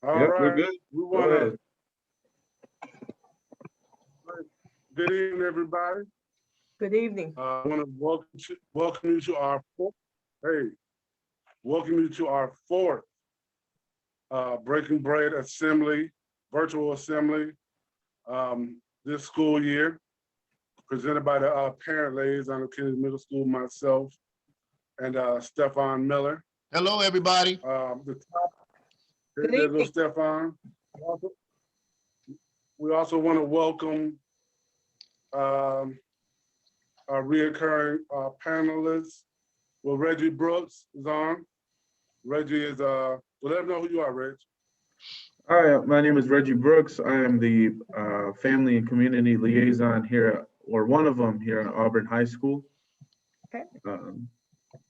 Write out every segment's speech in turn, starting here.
All Yep, right, we're good. we Go want ahead. to, good evening, everybody. Good evening. I want to welcome you to our fourth Breaking Bread Assembly, virtual assembly this school year, presented by the parent liaison of Kennedy Middle School, myself, and Stefan Miller. Hello, everybody. The top, Good there goes evening. Stefan. We also want to welcome our reoccurring panelists. Well, Reggie Brooks is on. Reggie is, well, let them know who you are, Reg. Hi, my name is Reggie Brooks. I am the family and community liaison here, or one of them here at Auburn High School. Okay.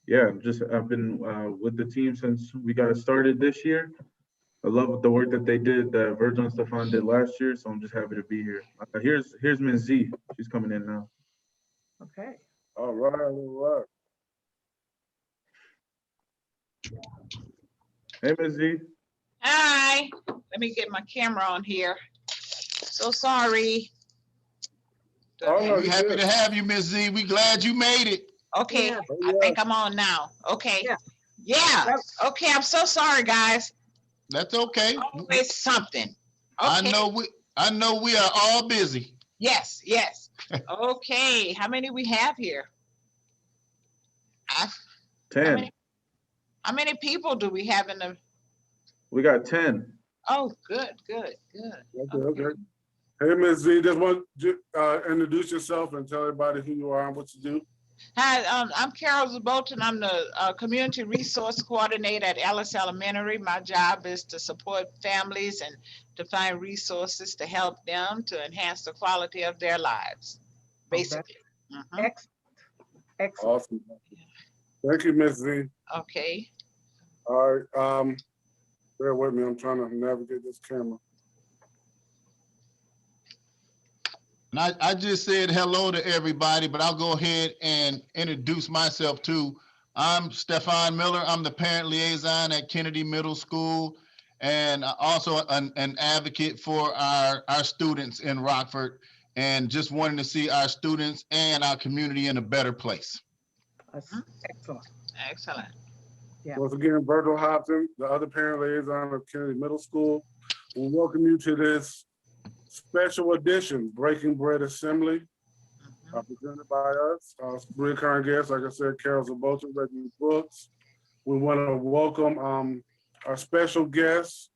Yeah, I've been with the team since we got started this year. I love the work that they did, that Virgil and Stefan did last year, so I'm just happy to be here. Here's Ms. Z. She's coming in now. Okay. All right, all right. Hey, Ms. Z. Hi, let me get my camera on here. So sorry. Oh, no, We're you happy good. to have you, Miss Z. We glad you made it. Okay, Yeah. I think I'm on now. Okay. Yeah. Yeah, okay, I'm so sorry, guys. That's okay. Always something. I Okay, know we are all busy. yes, yes. Okay, how many we have here? How 10. many- How many people do we have in the, We got 10. oh, good, good, good. Okay. Hey, Ms. Z, just want to introduce yourself and tell everybody who you are and what you do. Hi, I'm Carroll Zubolton. I'm the Community Resource Coordinator at Ellis Elementary. My job is to support families and to find resources to help them to enhance the quality of their lives, basically. Mhm. Excellent. Excellent. Awesome. Thank you, Ms. Z. Okay, All right, bear with me, I'm trying to navigate this camera. And I just said hello to everybody, but I'll go ahead and introduce myself too. I'm Stefan Miller. I'm the parent liaison at Kennedy Middle School, and also an advocate for our students in Rockford, and just wanting to see our students and our community in a better place. That's excellent. excellent. Yeah. Once again, Virgil Hobson, the other parent liaison of Kennedy Middle School. We welcome you to this special edition, Breaking Bread Assembly, presented by us. Recurring guests, like I said, Carroll Zubolton, Reggie Brooks. We want to welcome our special guests.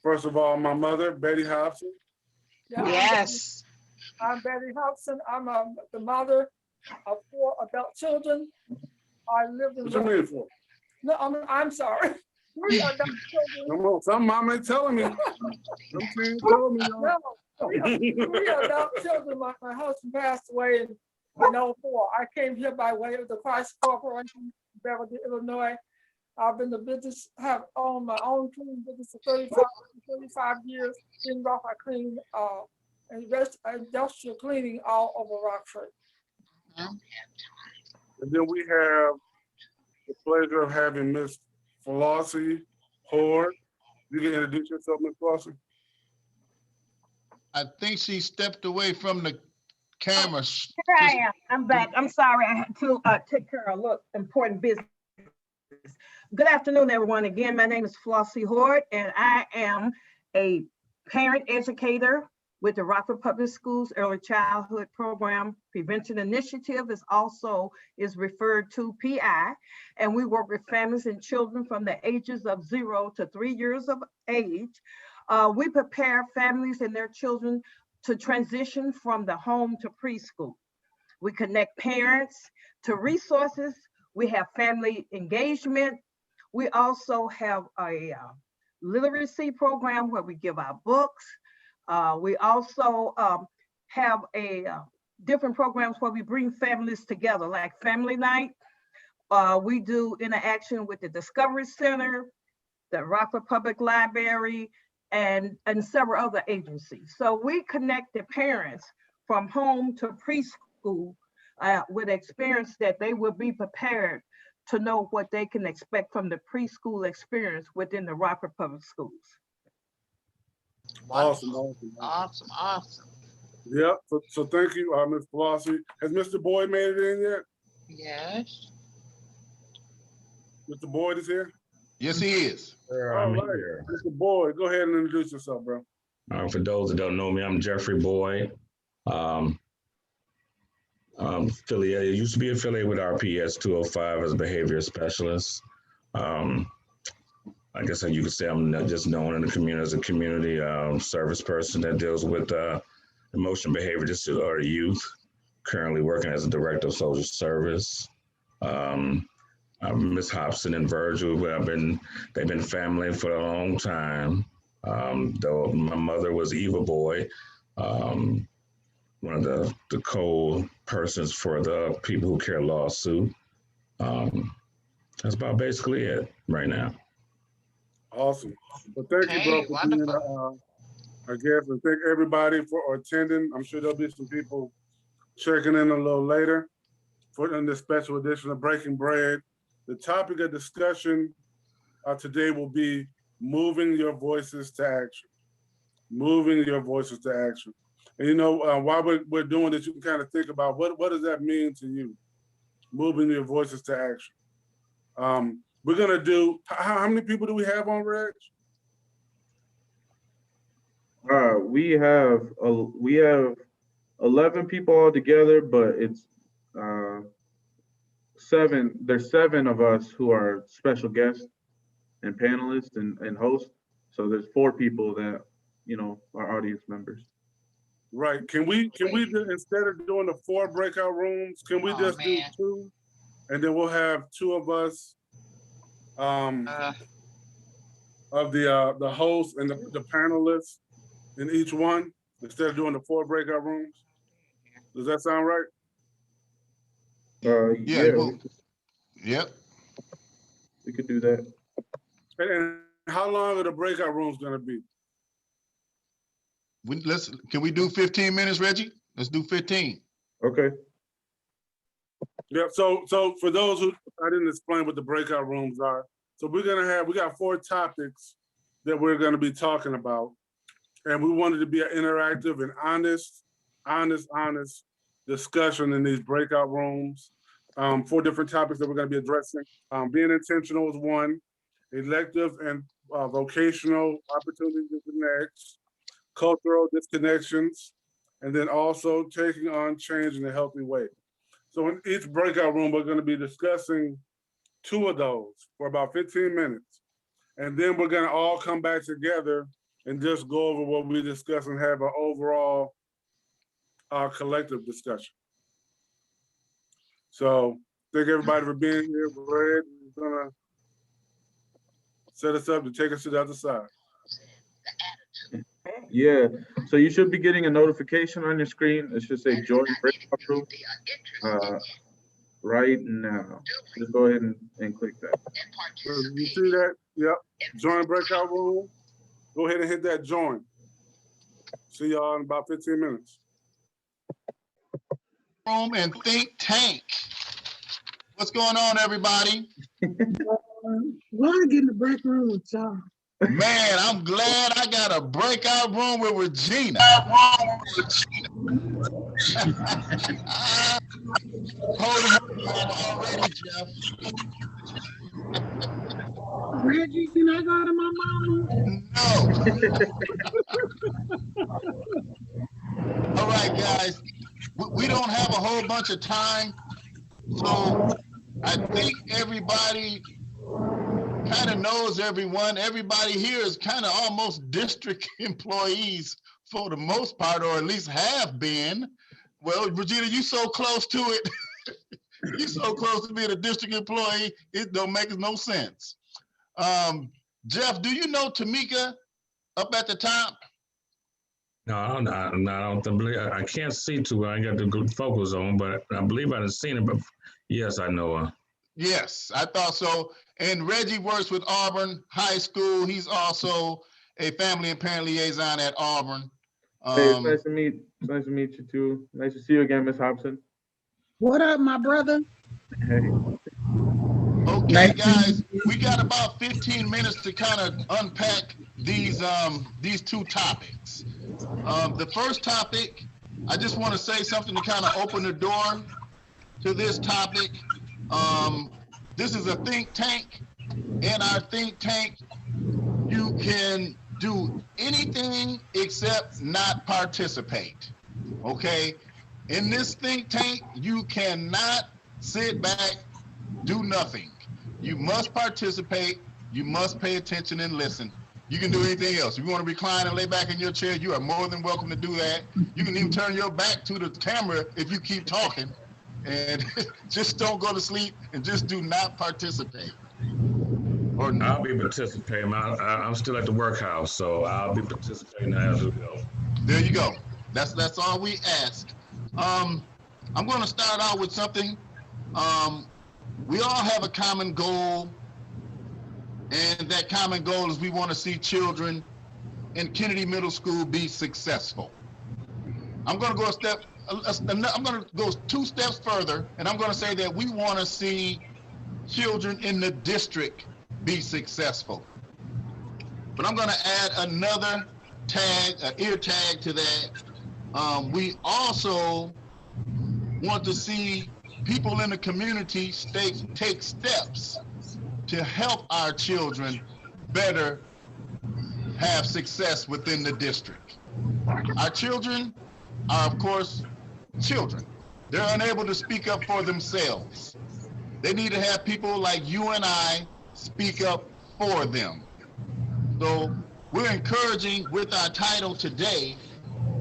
First of all, my mother, Bettye Hobson. Yeah, Yes, I'm Bettye Hobson. I'm the mother of 4 adult children. I live in. What you mean for? No, I'm sorry. 3 adult children. Come on, some mom ain't telling me. Some kids telling me. No, 3 adult children. My husband passed away in 2004. I came here by way of the Christ Corporation, Beverly, Illinois. I've been in the business, have owned my own cleaning business for 35 years in Rockford cleaning, and industrial cleaning all over Rockford. And then we have the pleasure of having Miss Flossie Hoarde. You can introduce yourself, Miss Flossie. I think she stepped away from the camera. Here I am. I'm back. I'm sorry. I had to take care of important business. Good afternoon, everyone. Again, my name is Flossie Hoarde, and I am a parent educator with the Rockford Public Schools Early Childhood Program Prevention Initiative is referred to PI, and we work with families and children from the ages of 0 to 3 years of age. We prepare families and their children to transition from the home to preschool. We connect parents to resources. We have family engagement. We also have a literacy program where we give out books. We also have different programs where we bring families together, like family night. We do interaction with the Discovery Center, the Rockford Public Library, and several other agencies. So we connect the parents from home to preschool with experience that they will be prepared to know what they can expect from the preschool experience within the Rockford Public Schools. Awesome, Wonderful. awesome. Awesome. Yep. So thank you, Ms. Flossie. Has Mr. Boyd made it in yet? Yes. Mr. Boyd is here? Yes, he is. Sir, All I'm right. here. Mr. Boyd, go ahead and introduce yourself, bro. For those that don't know me, I'm Jeffrey Boyd. Used to be affiliated with RPS 205 as a behavior specialist. I guess you could say I'm not just known in the community as a community service person that deals with emotional behavior disorder youth. Currently working as a director of social service. Miss Hobson and Virgil, they've been family for a long time. Though my mother was Eva Boyd, one of the co-persons for the People Who Care lawsuit. That's about basically it right now. Awesome. Well, thank you, bro, Okay, for being wonderful. our guest, and thank everybody for attending. I'm sure there'll be some people checking in a little later for in this special edition of Breaking Bread. The topic of discussion today will be moving your voices to action. Moving your voices to action. And you know, while we're doing this, you can kind of think about what does that mean to you? Moving your voices to action. We're gonna do, how many people do we have on, Reg? We have 11 people all together, but it's 7. There's 7 of us who are special guests and panelists and hosts. So there's 4 people that, you know, are audience members. Right. Can we do, instead of doing the 4 breakout rooms, can we just do 2? And then we'll have 2 of us of the host and the panelists in each one instead of doing the 4 breakout rooms. Does that sound right? Yep. We could do that. And how long are the breakout rooms gonna be? Can we do 15 minutes, Reggie? Let's do 15. Okay. Yeah, so for those who, I didn't explain what the breakout rooms are. So we got 4 topics that we're gonna be talking about. And we wanted to be an interactive and honest discussion in these breakout rooms. 4 different topics that we're gonna be addressing. Being intentional is one, elective and vocational opportunities is the next, cultural disconnections, and then also taking on change in a healthy way. So in each breakout room, we're gonna be discussing 2 of those for about 15 minutes. And then we're gonna all come back together and just go over what we discussed and have an overall collective discussion. So thank everybody for being here. Red is gonna set us up to take us to the other side. Yeah. So you should be getting a notification on your screen. It should say join breakout room right now. Just go ahead and click that. So you see that? Yep. Join breakout room. Go ahead and hit that join. See y'all in about 15 minutes. Room and think tank. What's going on, everybody? Want to get in the break room with y'all. Man, I'm glad I got a breakout room with Regina. Hold on already, Jeff. Reggie, can I go to my mama? No. All right, guys. We don't have a whole bunch of time, so I think everybody kind of knows everyone. Everybody here is kind of almost district employees for the most part, or at least have been. Well, Regina, you so close to it. You so close to being a district employee, it don't make no sense. Jeff, do you know Tamika up at the top? No, I don't believe, I can't see too well. I got the good focus on, but I believe I've seen it, but yes, I know her. Yes, I thought so. And Reggie works with Auburn High School. He's also a family and parent liaison at Auburn. Hey, it's nice to meet you too. Nice to see you again, Miss Hobson. What up, my brother? Hey. Okay, guys, we got about 15 minutes to kind of unpack these two topics. The first topic, I just want to say something to kind of open the door to this topic. This is a think tank. In our think tank, you can do anything except not participate. Okay? In this think tank, you cannot sit back, do nothing. You must participate. You must pay attention and listen. You can do anything else. If you want to recline and lay back in your chair, you are more than welcome to do that. You can even turn your back to the camera if you keep talking. And just don't go to sleep and just do not participate. Or I'll be participating. I'm still at the workhouse, so I'll be participating as we go. there you go. That's all we ask. I'm going to start out with something. We all have a common goal, and that common goal is we want to see children in Kennedy Middle School be successful. I'm going to go I'm going to go 2 steps further, and I'm going to say that we want to see children in the district be successful. But I'm going to add another tag, an ear tag to that. We also want to see people in the community take steps to help our children better have success within the district. Our children are, of course, children. They're unable to speak up for themselves. They need to have people like you and I speak up for them. So we're encouraging, with our title today,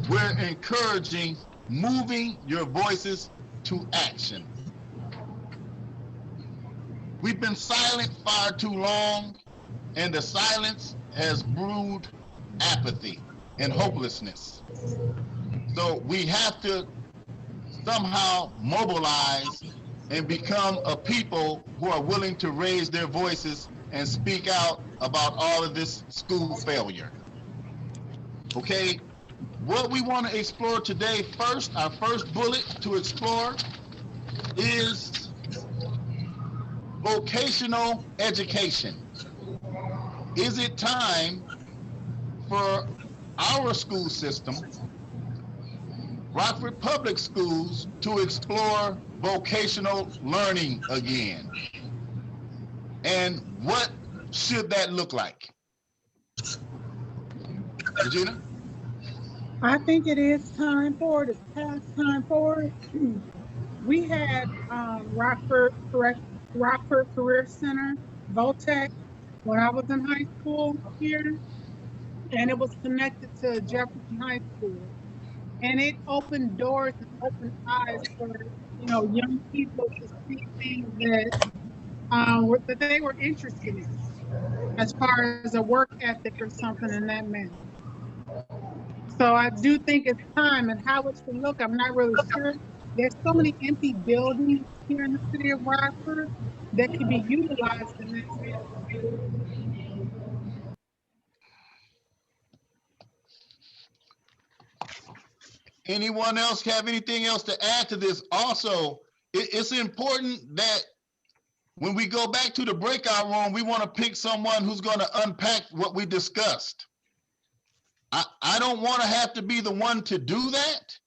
we're encouraging moving your voices to action. We've been silent far too long, and the silence has brewed apathy and hopelessness. So we have to somehow mobilize and become a people who are willing to raise their voices and speak out about all of this school failure. Okay, what we want to explore today first, our first bullet to explore is vocational education. Is it time for our school system, Rockford Public Schools, to explore vocational learning again? And what should that look like? Regina? I think it is time for it. It's past time for it. We had Rockford Career Center, VOTEC, when I was in high school here, and it was connected to Jefferson High School. And it opened doors and opened eyes for, young people to see things that they were interested in, as far as a work ethic or something in that manner. So I do think it's time, and how it should look, I'm not really sure. There's so many empty buildings here in the city of Rockford that could be utilized in that manner. Anyone else have anything else to add to this? Also, it's important that when we go back to the breakout room, we want to pick someone who's going to unpack what we discussed. I don't want to have to be the one to do that,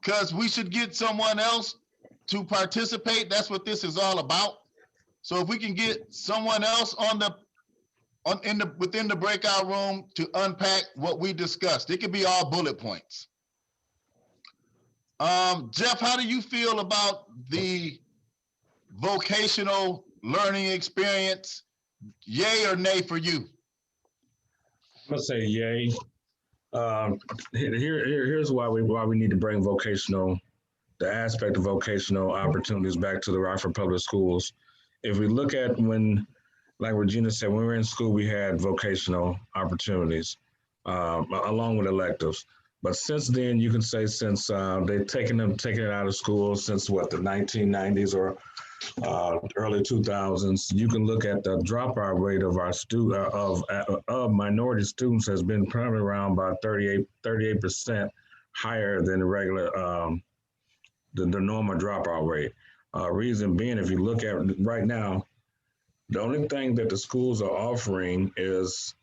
because we should get someone else to participate. That's what this is all about. So if we can get someone else within the breakout room to unpack what we discussed, it could be all bullet points. Jeff, how do you feel about the vocational learning experience? Yay or nay for you? I'm gonna say yay. Here's why we need to bring the aspect of vocational opportunities back to the Rockford Public Schools. If we look at when, like Regina said, when we were in school, we had vocational opportunities along with electives. But since then, you can say since they've taken it out of school since what, the 1990s or early 2000s, you can look at the dropout rate of our of minority students has been probably around about 38% higher than the regular the normal dropout rate. Reason being, if you look at right now, The only thing that the schools are offering is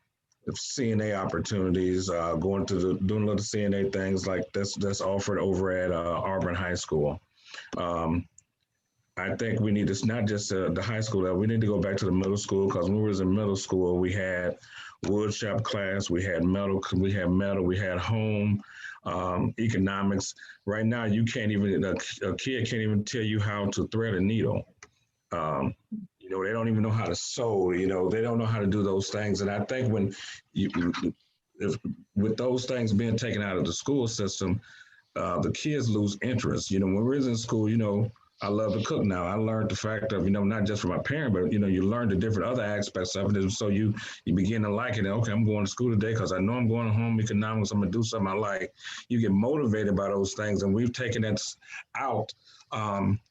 the CNA opportunities, going to doing little CNA things like that's offered over at Auburn High School. Um, I think we need to not just the high school level. We need to go back to the middle school, because when we was in middle school, we had wood shop class, we had metal, we had home economics. Right now, you can't even a kid can't even tell you how to thread a needle. You know, they don't even know how to sew. You know, they don't know how to do those things. And I think when if with those things being taken out of the school system, the kids lose interest. You know, when we was in school, you know, I love to cook now. I learned the fact of, you know, not just from my parent, but, you know, you learn the different other aspects of it. And so you begin to like it. And, okay, I'm going to school today because I know I'm going to home economics. I'm going to do something I like. You get motivated by those things. And we've taken that out.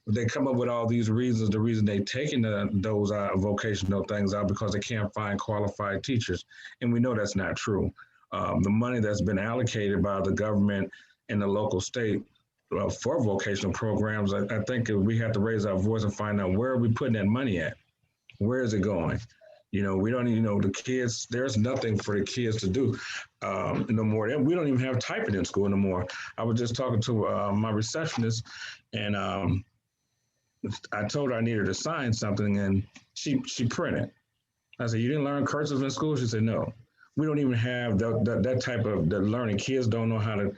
They come up with all these reasons. The reason they're taking those vocational things out because they can't find qualified teachers. And we know that's not true. The money that's been allocated by the government and the local state for vocational programs, I think we have to raise our voice and find out, where are we putting that money at? Where is it going? You know, we don't even know the kids, there's nothing for the kids to do no more. We don't even have typing in school no more. I was just talking to my receptionist, and I told her I needed to sign something, and she printed. I said, "You didn't learn cursive in school?" She said, "No." We don't even have that type of the learning. Kids don't know how to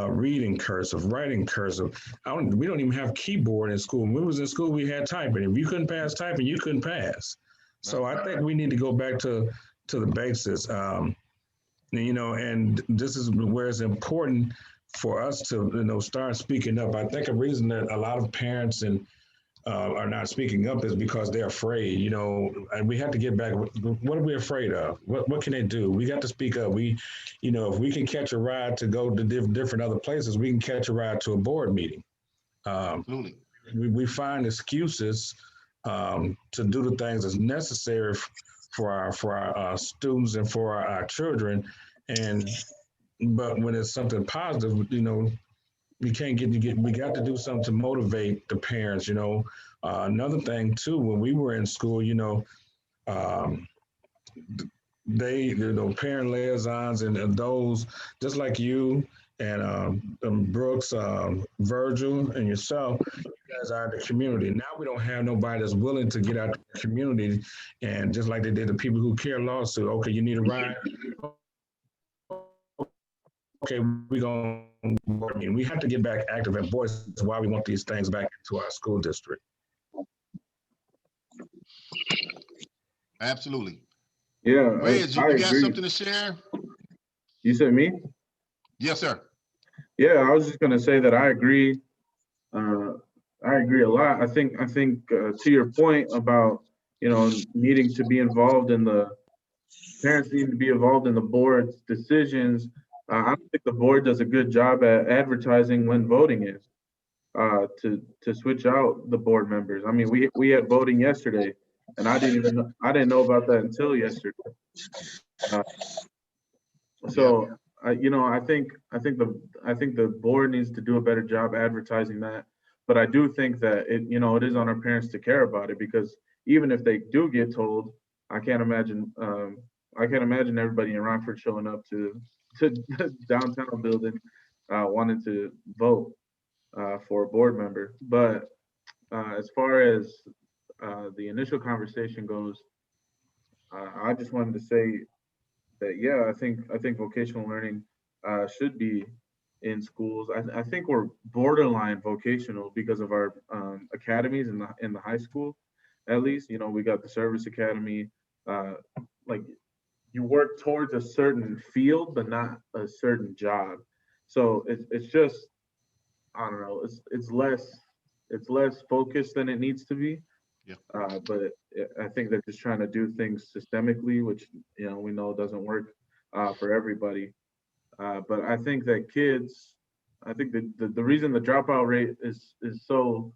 read in cursive, write in cursive. We don't even have keyboard in school. When we was in school, we had typing. If you couldn't pass typing, you couldn't pass. So I think we need to go back to the basics. You know, and this is where it's important for us to, you know, start speaking up. I think a reason that a lot of parents and are not speaking up is because they're afraid, you know, and we have to get back. What are we afraid of? What can they do? We got to speak up. You know, if we can catch a ride to go to different other places, we can catch a ride to a board meeting. Absolutely. We find excuses to do the things that's necessary for our students and for our children. But when it's something positive, you know, we got to do something to motivate the parents, you know. Another thing too, when we were in school, you know, parent liaisons and those, just like you and Brooks, Virgil, and yourself, you guys are the community. Now we don't have nobody that's willing to get out the community, and just like they did the people who care lawsuit. Okay, you need a ride. Okay, we're going to, we have to get back active and voice why we want these things back into our school district. Absolutely. Yeah, Reg, you got agree. something to share? You said me? Yes, sir. Yeah, I was just going to say that I agree. I agree a lot. I think to your point about, you know, needing to be involved in parents need to be involved in the board's decisions. I don't think the board does a good job at advertising when voting is to switch out the board members. I mean, we had voting yesterday, and I didn't know about that until yesterday. You know, I think the board needs to do a better job advertising that. But I do think that it is on our parents to care about it, because even if they do get told, I can't imagine everybody in Rockford showing up to the downtown building wanting to vote for a board member. But as far as the initial conversation goes, I just wanted to say that, yeah, I think vocational learning should be in schools. I think we're borderline vocational because of our academies in the high school. At least, you know, we got the service academy. Like, you work towards a certain field, but not a certain job. So it's just, I don't know, it's less focused than it needs to be. Yeah. But I think they're just trying to do things systemically, which, you know, we know doesn't work for everybody. But I think that I think the reason the dropout rate is so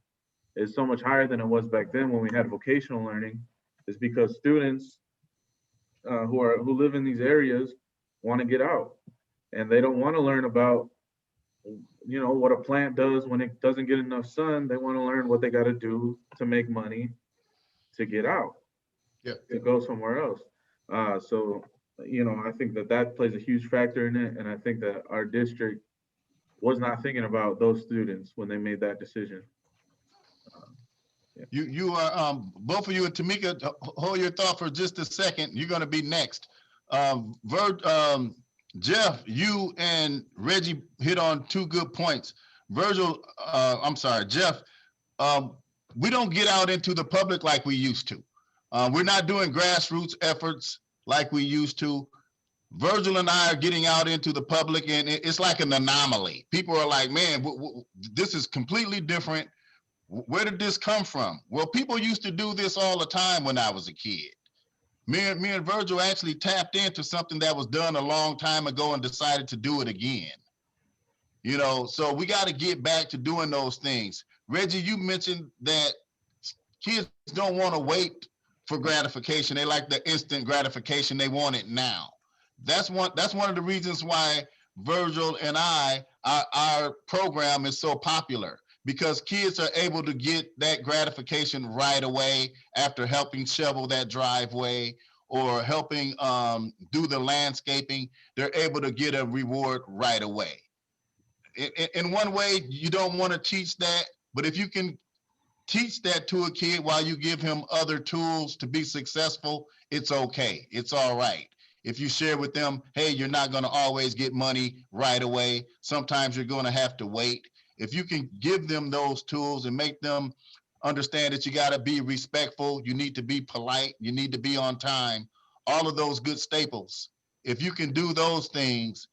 much higher than it was back then when we had vocational learning is because students who live in these areas want to get out, and they don't want to learn about, you know, what a plant does when it doesn't get enough sun. They want to learn what they got to do to make money to get out. to go somewhere else. So, I think that plays a huge factor in it. And I think that our district was not thinking about those students when they made that decision. You are, both of you and Tamika, hold your thought for just a second. You're gonna be next. Jeff, you and Reggie hit on two good points. Virgil, Jeff, we don't get out into the public like we used to. We're not doing grassroots efforts like we used to. Virgil and I are getting out into the public, and it's like an anomaly. People are like, man, this is completely different. Where did this come from? Well, people used to do this all the time when I was a kid. Me and Virgil actually tapped into something that was done a long time ago and decided to do it again. So we got to get back to doing those things. Reggie, you mentioned that kids don't want to wait for gratification. They like the instant gratification. They want it now. That's one of the reasons why Virgil and our program is so popular, because kids are able to get that gratification right away after helping shovel that driveway or helping do the landscaping. They're able to get a reward right away. In one way, you don't want to teach that, but if you can teach that to a kid while you give him other tools to be successful, it's okay. It's all right. If you share with them, hey, you're not going to always get money right away. Sometimes you're going to have to wait. If you can give them those tools and make them understand that you got to be respectful, you need to be polite, you need to be on time, all of those good staples. If you can do those things,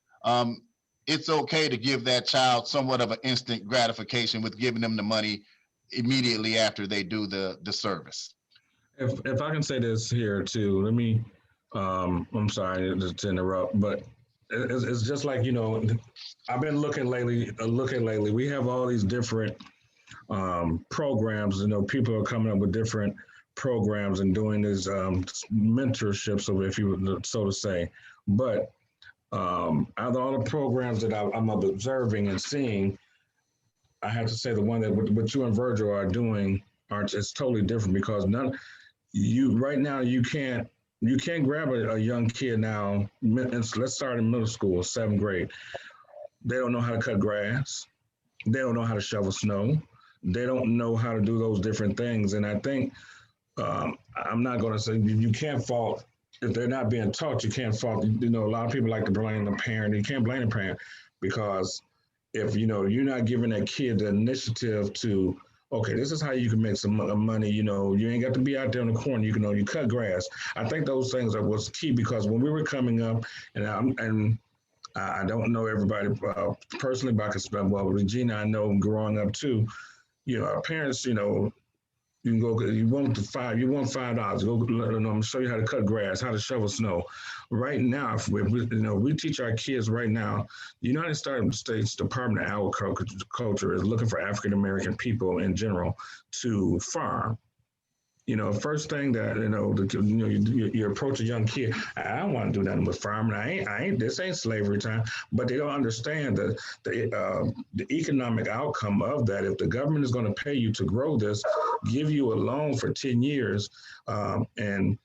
it's okay to give that child somewhat of an instant gratification with giving them the money immediately after they do the service. If I can say this here too, let me, I'm sorry to interrupt, but it's just like, I've been looking lately. We have all these different programs. People are coming up with different programs and doing these mentorships, if you would, so to say. But out of all the programs that I'm observing and seeing, I have to say the one that what you and Virgil are doing is totally different, because right now you can't grab a young kid now. Let's start in middle school, 7th grade. They don't know how to cut grass. They don't know how to shovel snow. They don't know how to do those different things. And I think, I'm not going to say you can't fault, if they're not being taught, you can't fault. A lot of people like to blame the parent. You can't blame the parent, because if, you're not giving that kid the initiative to, okay, this is how you can make some money. You ain't got to be out there in the corner. You cut grass. I think those things was key, because when we were coming up, and I don't know everybody personally, but I can spend, well, Regina, I know growing up too, our parents, you can go, you want $5, go, I'm gonna show you how to cut grass, how to shovel snow. Right now, if we teach our kids right now, the United States Department of Agriculture is looking for African-American people in general to farm. First thing that, you approach a young kid, I don't want to do nothing with farming. This ain't slavery time, but they don't understand the economic outcome of that. If the government is going to pay you to grow this, give you a loan for 10 years, and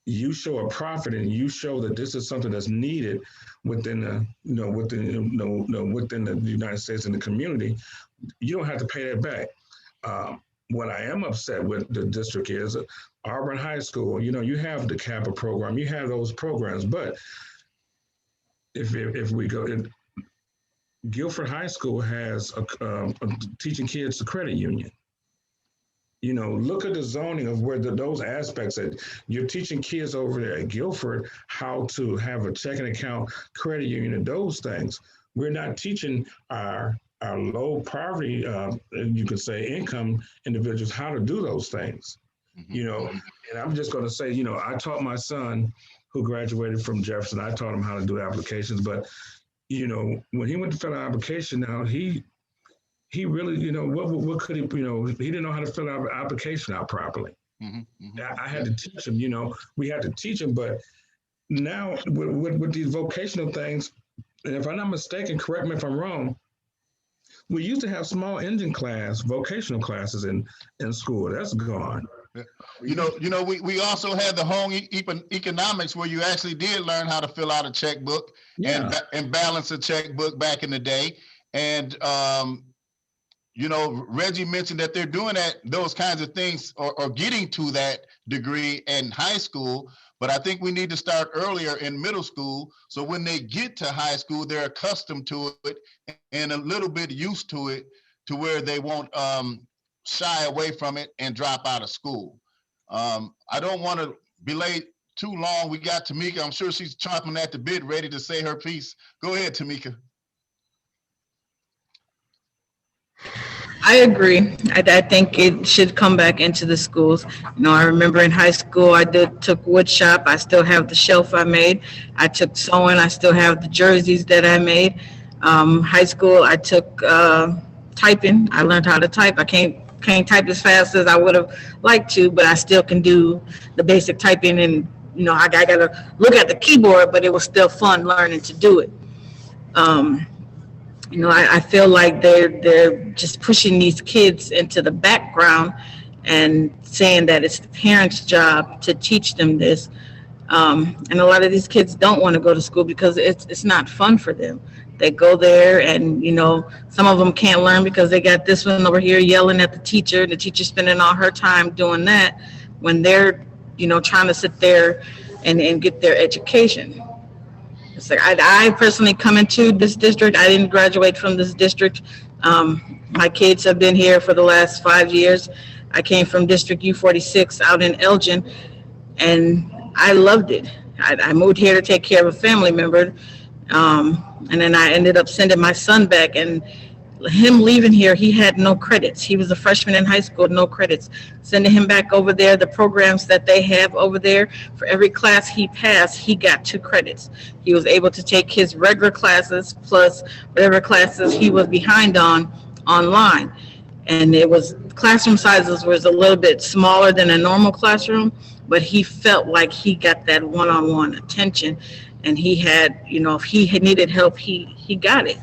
you show a profit and you show that this is something that's needed within the United States and the community, you don't have to pay that back. What I am upset with the district is Auburn High School. You have the CAPA program, you have those programs, but if we go, Guilford High School has a teaching kids a credit union. Look at the zoning of where those aspects that you're teaching kids over there at Guilford how to have a checking account, credit union, and those things. We're not teaching our low poverty, you could say, income individuals how to do those things. And I'm just going to say, I taught my son who graduated from Jefferson, I taught him how to do applications, but when he went to fill out an application now, he really, what could he, he didn't know how to fill out an application out properly. I had to teach him, we had to teach him, but now with these vocational things, and if I'm not mistaken, correct me if I'm wrong, we used to have small engine class, vocational classes in school. That's gone. You know, we also had the home economics where you actually did learn how to fill out a checkbook and balance a checkbook back in the day. And you know, Reggie mentioned that they're doing those kinds of things or getting to that degree in high school. But I think we need to start earlier in middle school. So when they get to high school, they're accustomed to it and a little bit used to it to where they won't shy away from it and drop out of school. I don't want to belay too long. We got Tamika. I'm sure she's chomping at the bit, ready to say her piece. Go ahead, Tamika. I agree. I think it should come back into the schools. You know, I remember in high school, took wood shop. I still have the shelf I made. I took sewing. I still have the jerseys that I made. High school, I took typing. I learned how to type. I can't type as fast as I would have liked to, but I still can do the basic typing. And you know, I got to look at the keyboard, but it was still fun learning to do it. You know, I feel like they're just pushing these kids into the background and saying that it's the parents' job to teach them this. And a lot of these kids don't want to go to school because it's not fun for them. They go there and, you know, some of them can't learn because they got this one over here yelling at the teacher spending all her time doing that when they're, you know, trying to sit there and get their education. It's like I personally come into this district. I didn't graduate from this district. My kids have been here for the last 5 years. I came from District U46 out in Elgin, and I loved it. I moved here to take care of a family member, and then I ended up sending my son back. And him leaving here, he had no credits. He was a freshman in high school, no credits. Sending him back over there, the programs that they have over there, for every class he passed, he got 2 credits. He was able to take his regular classes plus whatever classes he was behind on online. And it was, classroom sizes was a little bit smaller than a normal classroom, but he felt like he got that one-on-one attention. And he had, you know, if he had needed help, he got it.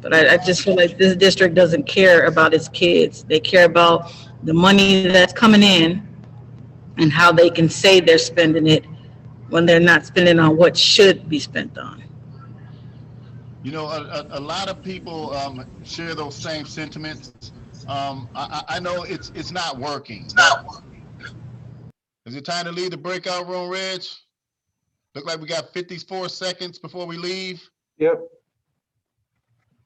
But I just feel like this district doesn't care about its kids. They care about the money that's coming in and how they can say they're spending it when they're not spending on what should be spent on. You know, a lot of people share those same sentiments. I know it's not working. Is it time to leave the breakout room, Reg? Look like we got 54 seconds before we leave. Yep.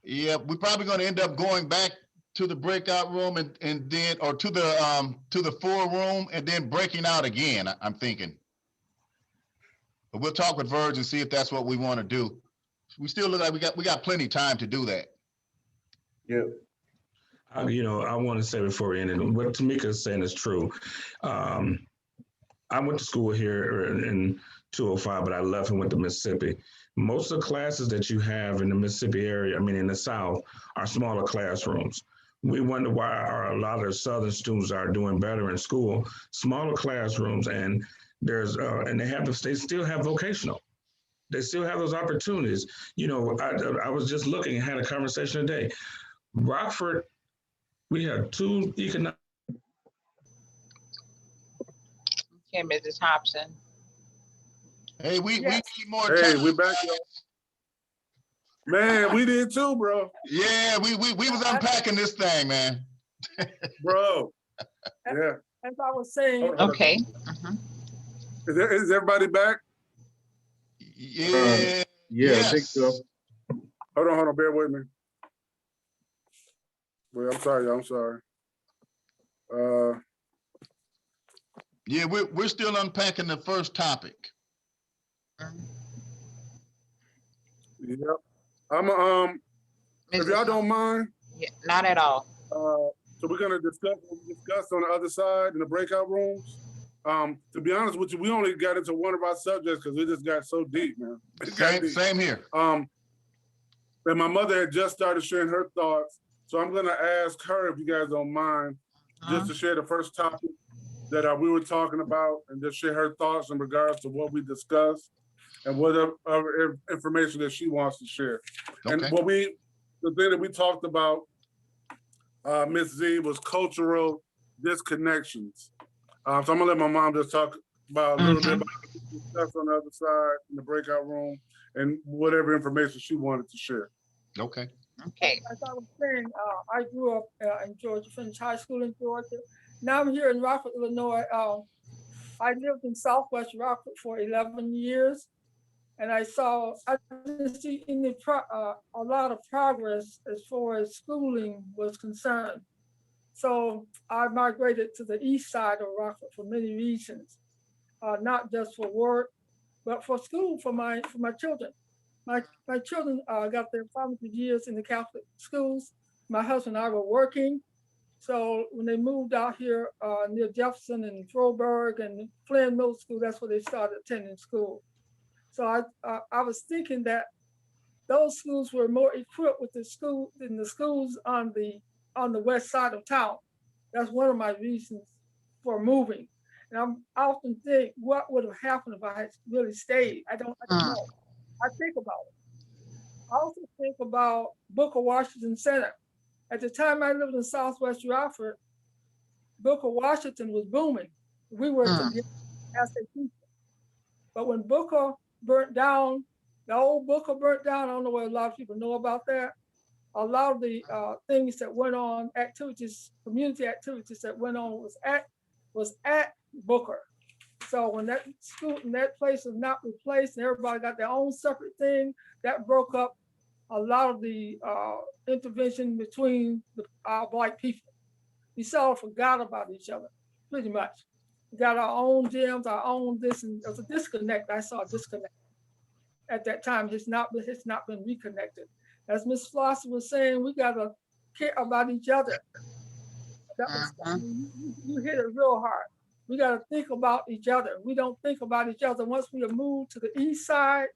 Yeah, we're probably going to end up going back to the breakout room and then, or to the 4 room and then breaking out again, I'm thinking. But we'll talk with Virgil and see if that's what we want to do. We still look like we got plenty of time to do that. Yep. You know, I want to say before we end it, what Tamika is saying is true. I went to school here in 205, but I left and went to Mississippi. Most of the classes that you have in the Mississippi area, I mean, in the South, are smaller classrooms. We wonder why a lot of the Southern students are doing better in school, smaller classrooms, and there's and they still have vocational. They still have those opportunities. You know, I was just looking and had a conversation today. Rockford, we have 2 economic. Okay, Mrs. Hobson. Hey, we need more time. Hey, we back, y'all. Man, we did too, bro. Yeah, we was unpacking this thing, man. Bro. Yeah. As I was saying. Okay. Is everybody back? Yeah. Yeah, I think so. Hold on, bear with me. Wait, I'm sorry, y'all. I'm sorry. Yeah, we're still unpacking the first topic. Yep. If y'all don't mind. Yeah, not at all. So we're gonna discuss on the other side in the breakout rooms. To be honest with you, we only got into one of our subjects because we just got so deep, man. Same here. And my mother had just started sharing her thoughts. So I'm gonna ask her, if you guys don't mind, just to share the first topic that we were talking about and just share her thoughts in regards to what we discussed and what other information that she wants to share. Okay. And the thing that we talked about, Ms. Z, was cultural disconnections. So I'm gonna let my mom just talk about a little bit about the stuff on the other side in the breakout room and whatever information she wanted to share. Okay. Okay. As I was saying, I grew up in Georgia, finished high school in Georgia. Now I'm here in Rockford, Illinois. I lived in Southwest Rockford for 11 years, and I didn't see a lot of progress as far as schooling was concerned. So I migrated to the east side of Rockford for many reasons, not just for work, but for school for my children. My children got their formative years in the Catholic schools. My husband and I were working. So when they moved out here near Jefferson and Froberg and Flynn Middle School, that's where they started attending school. So I was thinking that those schools were more equipped with the school than the schools on the west side of town. That's one of my reasons for moving. And I often think, what would have happened if I had really stayed? I don't know. I think about it. I also think about Booker Washington Center. At the time I lived in Southwest Rockford, Booker Washington was booming. We were together as a teacher. But when Booker burnt down, the old Booker burnt down, I don't know whether a lot of people know about that. A lot of the things that went on, activities, community activities that went on was at Booker. So when that school and that place was not replaced and everybody got their own separate thing, that broke up a lot of the intervention between our Black people. We sort of forgot about each other, pretty much. We got our own gyms, our own this, and there was a disconnect. I saw a disconnect at that time. It's not been reconnected. As Miss Flossie was saying, we gotta care about each other. You hit it real hard. We gotta think about each other. We don't think about each other. Once we have moved to the east side,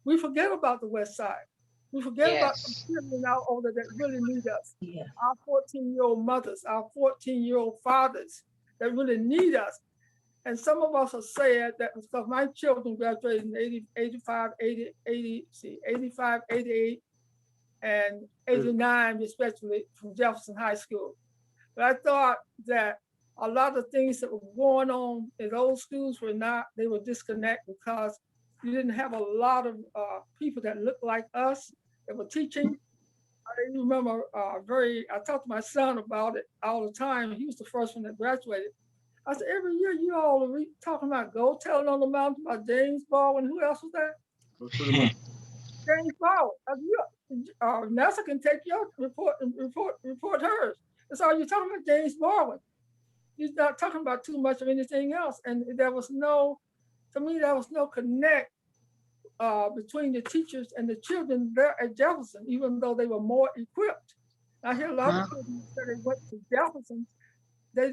we forget about the west side. We forget about the children out over that really need us. Yeah. Our 14-year-old mothers, our 14-year-old fathers that really need us. And some of us are sad that because my children graduated in 85, 88, and 89, especially from Jefferson High School. But I thought that a lot of things that were going on in those schools they were disconnected because you didn't have a lot of people that looked like us that were teaching. I remember I talked to my son about it all the time. He was the first one that graduated. I said, every year you all are talking about Go Telling on the Mountain about James Baldwin. Who else was that? James Baldwin. Nessa can take your report and report hers. That's all you're talking about, James Baldwin. You're not talking about too much of anything else. And there was no connect between the teachers and the children there at Jefferson, even though they were more equipped. I hear a lot of children that they went to Jefferson. They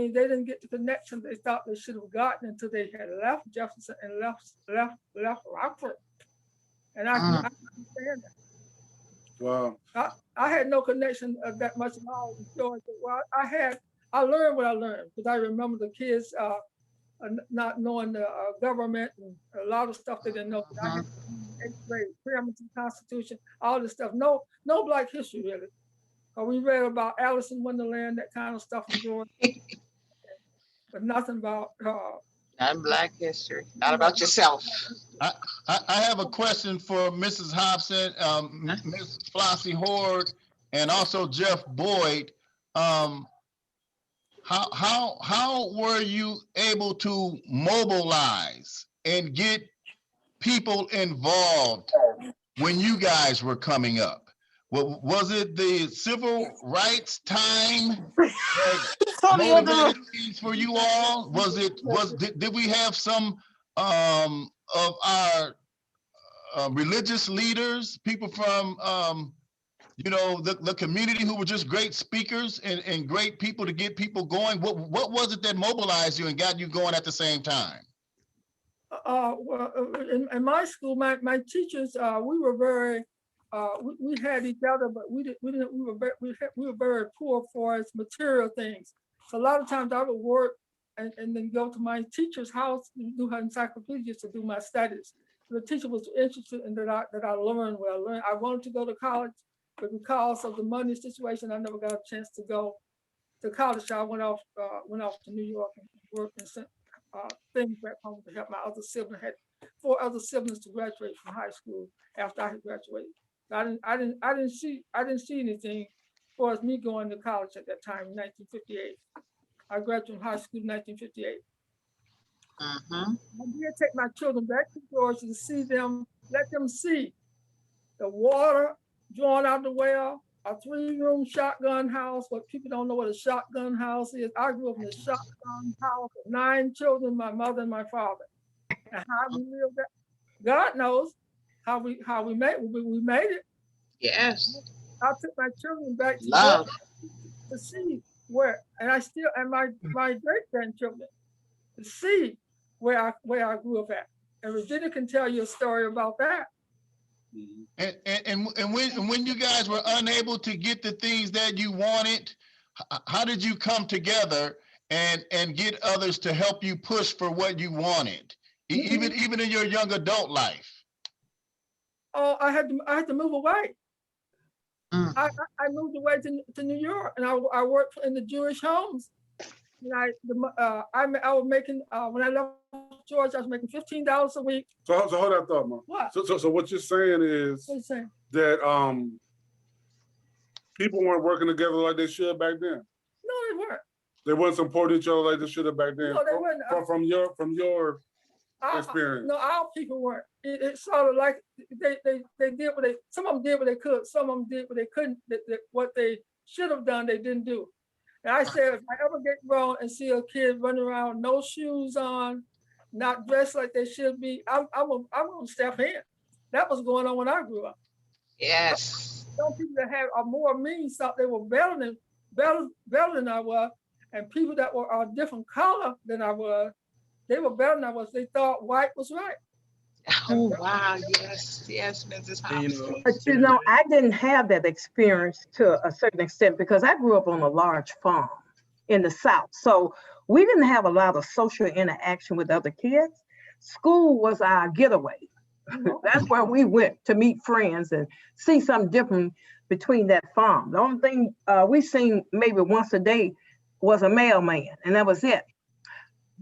didn't get the connection they thought they should have gotten until they had left Jefferson and left Rockford. And I understand that. Wow. I had no connection that much at all with Georgia. Well, I learned what I learned because I remember the kids not knowing the government and a lot of stuff they didn't know. I had 8th grade, Pyramid Constitution, all this stuff. No Black history really. We read about Alice in Wonderland, that kind of stuff in Georgia, but nothing about not Black history, not about yourself. I have a question for Mrs. Hobson, Ms. Flossie Hoarde, and also Jeff Boyd. How were you able to mobilize and get people involved when you guys were coming up? Was it the civil rights time that motivated things for you all? Did we have some of our religious leaders, people from the community who were just great speakers and great people to get people going? What was it that mobilized you and got you going at the same time? Well, in my school, my teachers, we were very. We had each other, but we were very poor for as material things. So a lot of times I would work and then go to my teacher's house to do her encyclopedias to do my studies. The teacher was interested in that I learned what I learned. I wanted to go to college, but because of the money situation, I never got a chance to go. to college, I went off to New York and worked and sent things back home to help my other sibling. I had 4 other siblings to graduate from high school after I had graduated. I didn't see anything as far as me going to college at that time in 1958. I graduated from high school in 1958. Mhm. I did take my children back to Georgia to see them, let them see the water drawn out the well, a 3-room shotgun house. What people don't know what a shotgun house is. I grew up in a shotgun house with 9 children, my mother and my father. And how we lived that, God knows how we made it. We made it. Yes. I took my children back to Georgia Love. to see where, and I still, and my great grandchildren to see where I grew up at. And Virginia can tell you a story about that. And when you guys were unable to get the things that you wanted, how did you come together and get others to help you push for what you wanted, even in your young adult life? Oh, I had to move away. Mm. I moved away to New York, and I worked in the Jewish homes. And I was making when I left Georgia, I was making $15 a week. So hold that thought, Mom. What? So what you're saying is What are you saying? that people weren't working together like they should back then. No, they weren't. They weren't supporting each other like they should have back then. No, they weren't. From your experience. No, our people weren't. It's sort of like they did what some of them did what they could. Some of them did what they couldn't. What they should have done, they didn't do. And I said, if I ever get wrong and see a kid running around, no shoes on, not dressed like they should be, I'm gonna step in. That was going on when I grew up. Yes. Some people that had a more means thought they were better than I was, and people that were a different color than I was, they were better than I was. They thought white was right. Oh, wow. Yes. Yes, Mrs. Hobson. But you know, I didn't have that experience to a certain extent because I grew up on a large farm in the South. So we didn't have a lot of social interaction with other kids. School was our getaway. That's where we went to meet friends and see something different between that farm. The only thing we seen maybe once a day was a mailman, and that was it.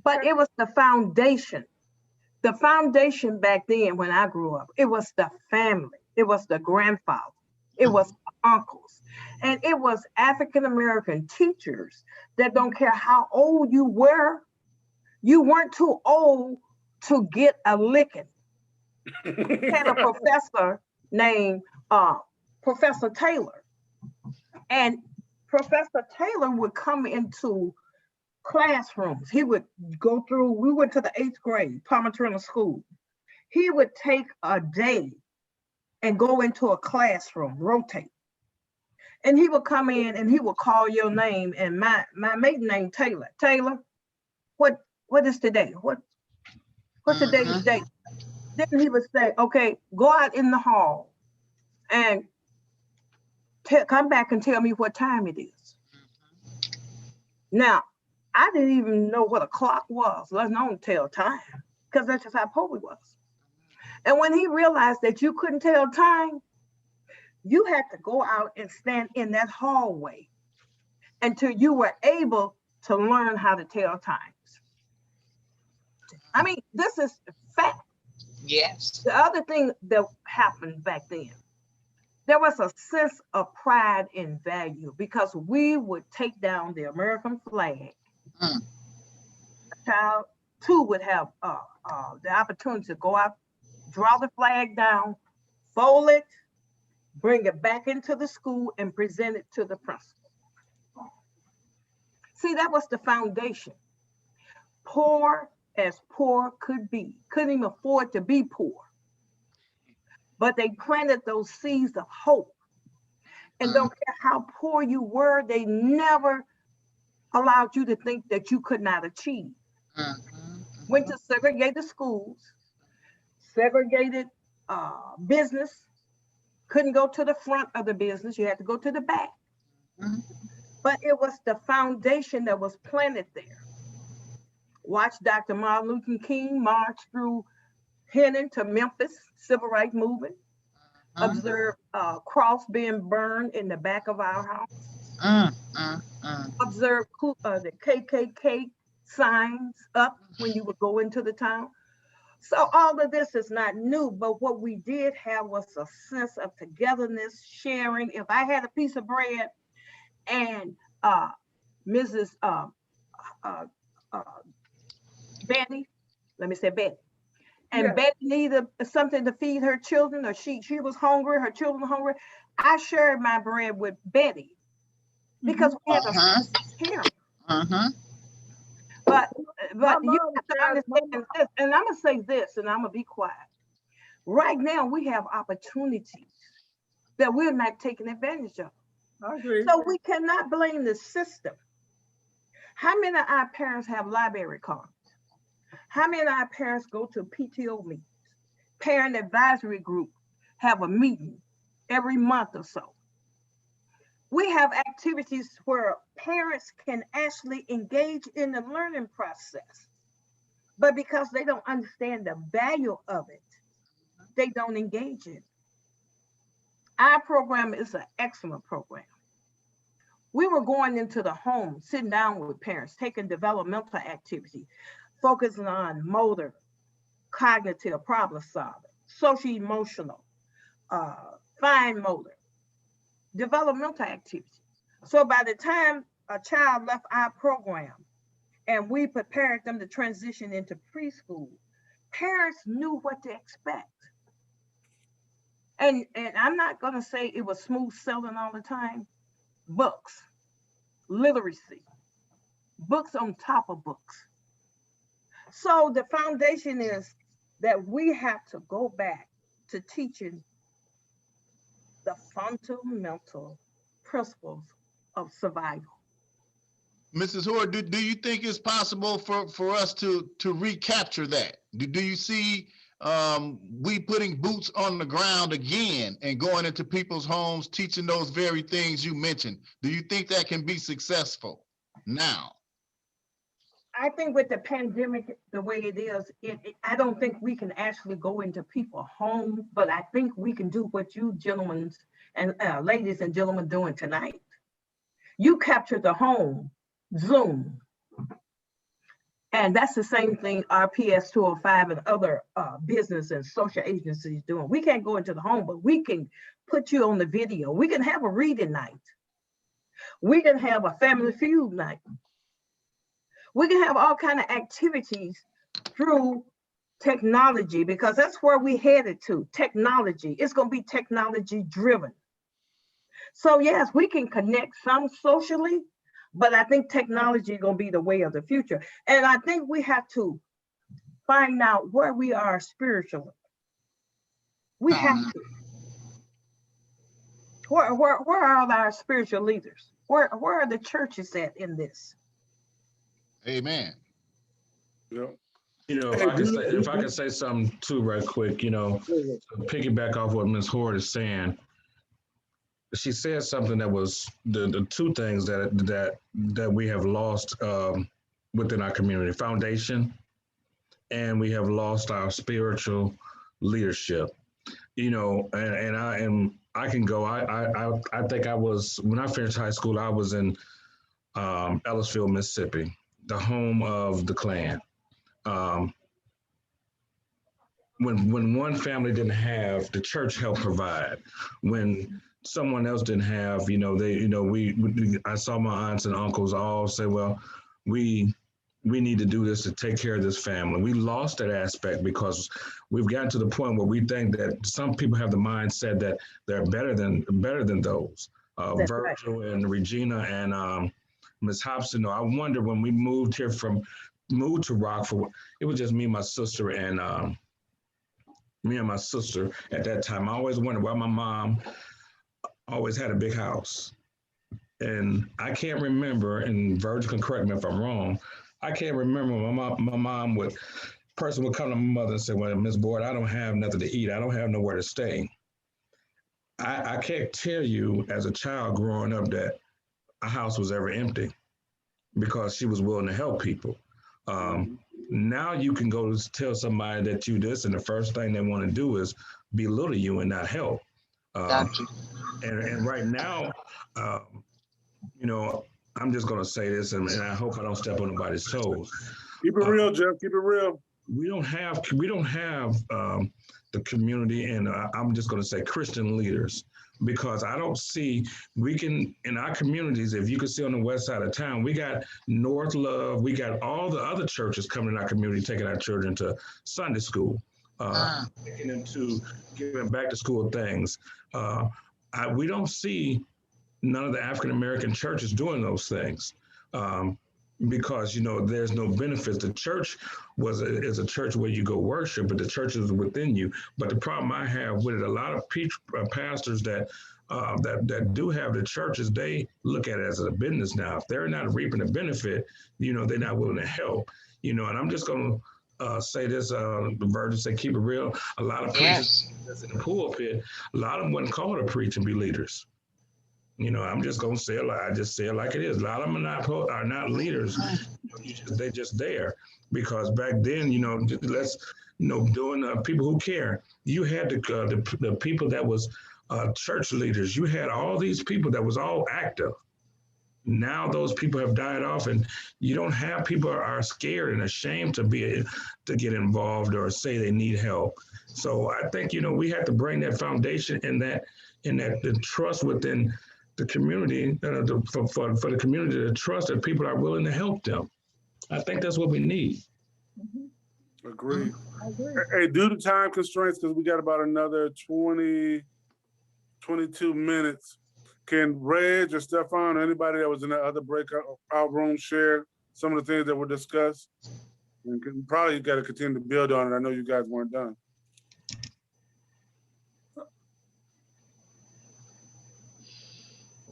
But it was the foundation. The foundation back then when I grew up, it was the family, it was the grandfather, it was the uncles, and it was African-American teachers that don't care how old you were, you weren't too old to get a licking. We had a professor named Professor Taylor, and Professor Taylor would come into classrooms. He would go through, we went to the 8th grade, Palmaternal School. He would take a day and go into a classroom, rotate. And he would come in and he would call your name, and my maiden name, Taylor. Taylor, what is today? What's today's date? Then he would say, okay, go out in the hall and come back and tell me what time it is. Now, I didn't even know what a clock was, let alone tell time, because that's just how poor we was. And when he realized that you couldn't tell time, you had to go out and stand in that hallway until you were able to learn how to tell times. I mean, this is fact. Yes. The other thing that happened back then, there was a sense of pride and value because we would take down the American flag. A child too would have the opportunity to go out, draw the flag down, fold it, bring it back into the school and present it to the principal. See, that was the foundation. Poor as poor could be, couldn't even afford to be poor. But they planted those seeds of hope. And don't care how poor you were, they never allowed you to think that you could not achieve. Went to segregated schools, segregated business, couldn't go to the front of the business, you had to go to the back. But it was the foundation that was planted there. Watch Dr. Martin Luther King march through Henning to Memphis, civil rights movement. Observe cross being burned in the back of our house. Observe the KKK signs up when you would go into the town. So all of this is not new, but what we did have was a sense of togetherness, sharing. If I had a piece of bread and Mrs. Betty, let me say Betty, and Yes. Betty needed something to feed her children, or she was hungry, her children were hungry, I shared my bread with Betty because we had a sense of sharing. But My you mom have to shared- my understand this, and I'm gonna say this, and I'm gonna be quiet. Right now, we have opportunities that we're not taking advantage of. I agree. So we cannot blame the system. How many of our parents have library cards? How many of our parents go to PTO meetings? Parent advisory group have a meeting every month or so. We have activities where parents can actually engage in the learning process, but because they don't understand the value of it, they don't engage in it. Our program is an excellent program. We were going into the home, sitting down with parents, taking developmental activity, focusing on motor, cognitive problem solving, social emotional, fine motor, developmental activity. So by the time a child left our program and we prepared them to transition into preschool, parents knew what to expect. And I'm not gonna say it was smooth sailing all the time. Books, literacy, books on top of books. So the foundation is that we have to go back to teaching the fundamental principles of survival. Mrs. Hoarde, do you think it's possible for us to recapture that? Do you see we putting boots on the ground again and going into people's homes, teaching those very things you mentioned? Do you think that can be successful now? I think with the pandemic, the way it is, I don't think we can actually go into people's homes, but I think we can do what you gentlemen and ladies and gentlemen doing tonight. You capture the home, Zoom. And that's the same thing RPS 205 and other business and social agencies doing. We can't go into the home, but we can put you on the video. We can have a reading night. We can have a family feud night. We can have all kinds of activities through technology, because that's where we headed to, technology. It's going to be technology driven. So yes, we can connect some socially, but I think technology is going to be the way of the future. And I think we have to find out where we are spiritually. We have to. Where are our spiritual leaders? Where are the churches at in this? Amen. Yeah. You know, if I could say something too right quick, you know, to piggyback off what Ms. Hoarde is saying. She said something that was the two things that we have lost within our community: foundation, and we have lost our spiritual leadership. You know, and I can go. I think I was, when I finished high school, I was in Ellisville, Mississippi, the home of the Klan. When one family didn't have, the church helped provide. When someone else didn't have, you know, I saw my aunts and uncles all say, well, we need to do this to take care of this family. We lost that aspect because we've gotten to the point where we think that some people have the mindset that they're better than those. Virgil right. And Regina and Ms. Hobson. I wonder when we moved to Rockford, it was just me and my sister at that time. I always wondered why my mom always had a big house. And I can't remember, and Virgil can correct me if I'm wrong, I can't remember my mom would come to my mother and say, well, Miss Board, I don't have nothing to eat. I don't have nowhere to stay. I can't tell you as a child growing up that a house was ever empty because she was willing to help people. Now you can go tell somebody that you this, and the first thing they want to do is belittle you and not help. And right now, you know, I'm just gonna say this, and I hope I don't step on nobody's toes. Keep it real, Jeff. Keep it real. We don't have the community, and I'm just going to say Christian leaders, because I don't see we can in our communities. If you can see on the west side of town, we got North Love, we got all the other churches coming in our community, taking our children to Sunday school, taking them to giving back to school things. We don't see none of the African American churches doing those things. Because there's no benefits. The church is a church where you go worship, but the church is within you. But the problem I have with it, a lot of pastors that do have the churches, they look at it as a business now. If they're not reaping the benefit, they're not willing to help. And I'm just going to say this, the Virgil said, keep it real. A lot of preachers that's in the pulpit, a lot of them wasn't called to preach and be leaders. I'm just gonna say it. I just say it like it is. A lot of them are not leaders. They're just there because back then, doing people who care. You had the people that was church leaders. You had all these people that was all active. Now those people have died off, and you don't have people are scared and ashamed to get involved or say they need help. So I think we have to bring that foundation and that the trust within the community, for the community to trust that people are willing to help them. I think that's what we need. Agreed. Hey, due to time constraints, because we got about another 20, 22 minutes, can Reg or Stefan or anybody that was in the other breakout room share some of the things that were discussed? And we probably got to continue to build on it. I know you guys weren't done.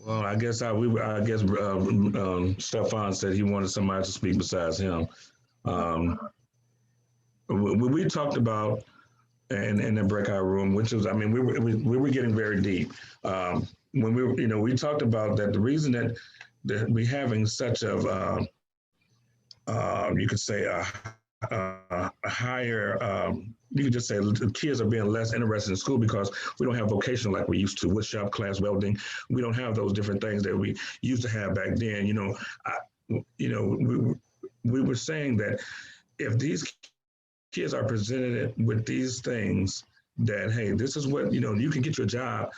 Well, I guess Stefan said he wanted somebody to speak besides him. We talked about in the breakout room, which was, we were getting very deep. When we talked about that the reason that we having such a you could say a higher, you could just say the kids are being less interested in school because we don't have vocational like we used to, wood shop, class, welding. We don't have those different things that we used to have back then. We were saying that if these kids are presented with these things, that, hey, this is what, you can get your job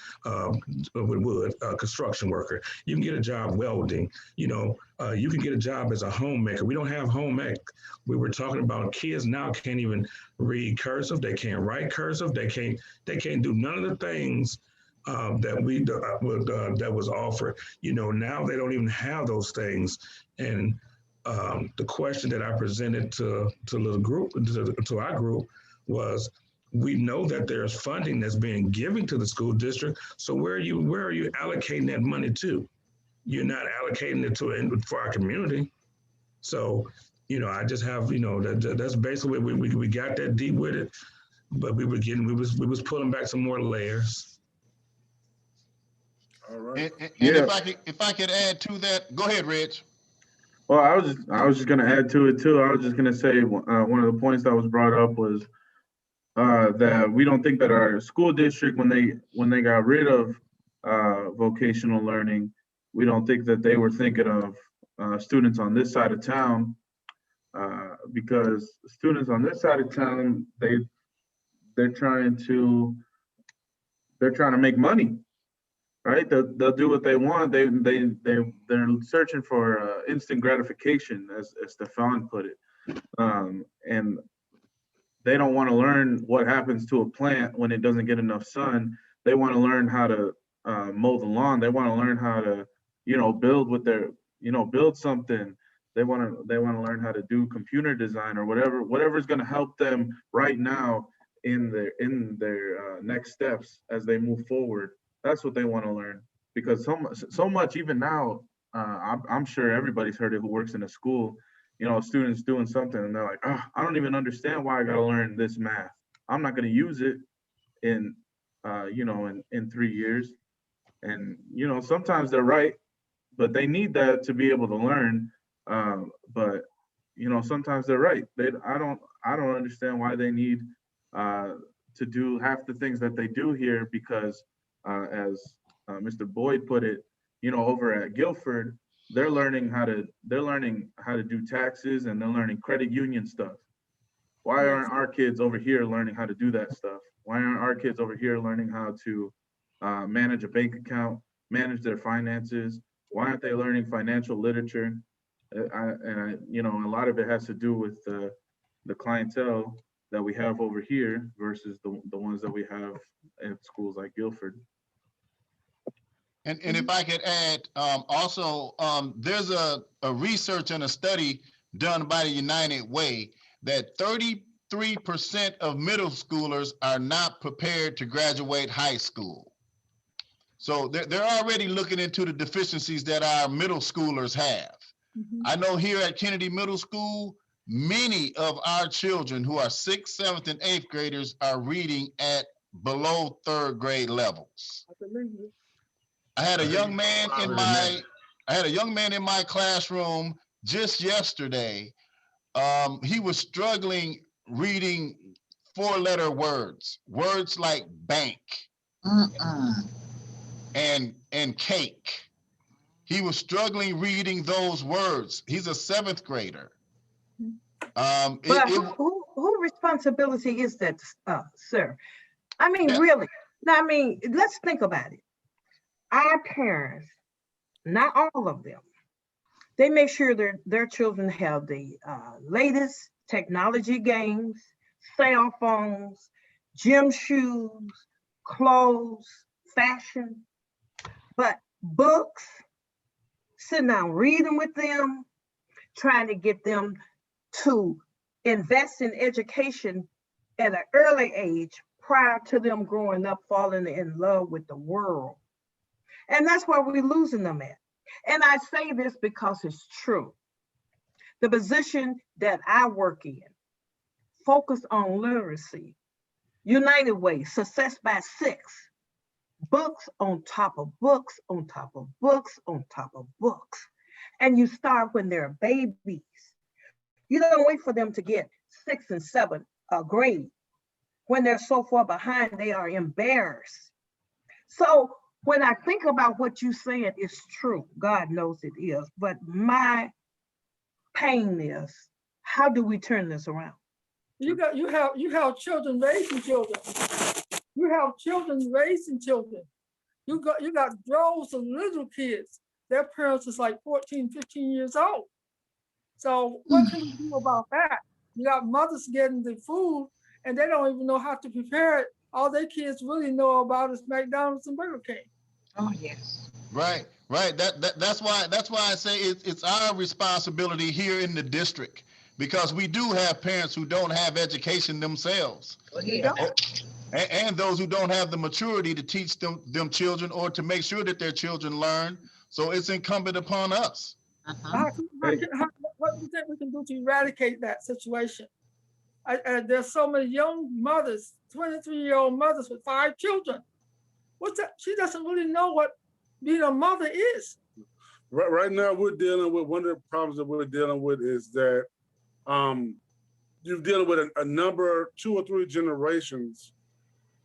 with wood, construction worker. You can get a job welding, you can get a job as a homemaker. We don't have home ec. We were talking about kids now can't even read cursive. They can't write cursive. They can't do none of the things that was offered. Now they don't even have those things. And the question that I presented to the group, to our group was, we know that there's funding that's being given to the school district. So where are you allocating that money to? You're not allocating it for our community. So, I just have, that's basically we got that deep with it, but we was pulling back some more layers. All right. And if I could add to that, go ahead, Reg. Well, I was just going to add to it too. I was just going to say one of the points that was brought up was that we don't think that our school district, when they got rid of vocational learning, we don't think that they were thinking of students on this side of town, because students on this side of town, they're trying to make money, right? They'll do what they want. They're searching for instant gratification, as Stefan put it, and they don't want to learn what happens to a plant when it doesn't get enough sun. They want to learn how to mow the lawn. They want to learn how to, build with their, build something. They want to learn how to do computer design or whatever's going to help them right now in their next steps as they move forward. That's what they want to learn, because so much even now, I'm sure everybody's heard it who works in a school. Students doing something and they're like, oh, I don't even understand why I got to learn this math. I'm not going to use it in 3 years. And, sometimes they're right, but they need that to be able to learn. But, sometimes they're right. I don't understand why they need to do half the things that they do here, because as Mr. Boyd put it, you know, over at Guilford, they're learning how to do taxes, and they're learning credit union stuff. Why aren't our kids over here learning how to do that stuff? Why aren't our kids over here learning how to manage a bank account, manage their finances? Why aren't they learning financial literature? You know, a lot of it has to do with the clientele that we have over here versus the ones that we have at schools like Guilford. And if I could add, also, there's a research and a study done by the United Way that 33% of middle schoolers are not prepared to graduate high school. So they're already looking into the deficiencies that our middle schoolers have. I know here at Kennedy Middle School, many of our children who are 6th, 7th, and 8th graders are reading at below 3rd grade levels. I had a young man in my classroom just yesterday. He was struggling reading 4-letter words like bank and cake. He was struggling reading those words. He's a 7th grader. But who responsibility is that, sir? I mean, really. Now, I mean, let's think about it. Our parents, not all of them, they make sure their children have the latest technology games, cell phones, gym shoes, clothes, fashion, but books, sitting down reading with them, trying to get them to invest in education at an early age prior to them growing up, falling in love with the world. And that's where we're losing them at. And I say this because it's true. The position that I work in, focus on literacy, United Way, success by 6, books on top of books, on top of books, on top of books. And you start when they're babies. You don't wait for them to get 6th and 7th grade. When they're so far behind, they are embarrassed. So when I think about what you said, it's true. God knows it is. But my pain is, how do we turn this around? You have children raising children. You have children raising children. You got droves of little kids. Their parents is like 14, 15 years old. So what can we do about that? You got mothers getting the food and they don't even know how to prepare it. All their kids really know about is McDonald's and Burger King. Oh, yes. Right. That's why I say it's our responsibility here in the district, because we do have parents who don't have education themselves. Yeah. And those who don't have the maturity to teach them children or to make sure that their children learn. So it's incumbent upon us. What do you think we can do to eradicate that situation? There's so many young mothers, 23-year-old mothers with 5 children. What's that? She doesn't really know what being a mother is. Right now, we're dealing with, one of the problems that we're dealing with is that you're dealing with a number, 2 or 3 generations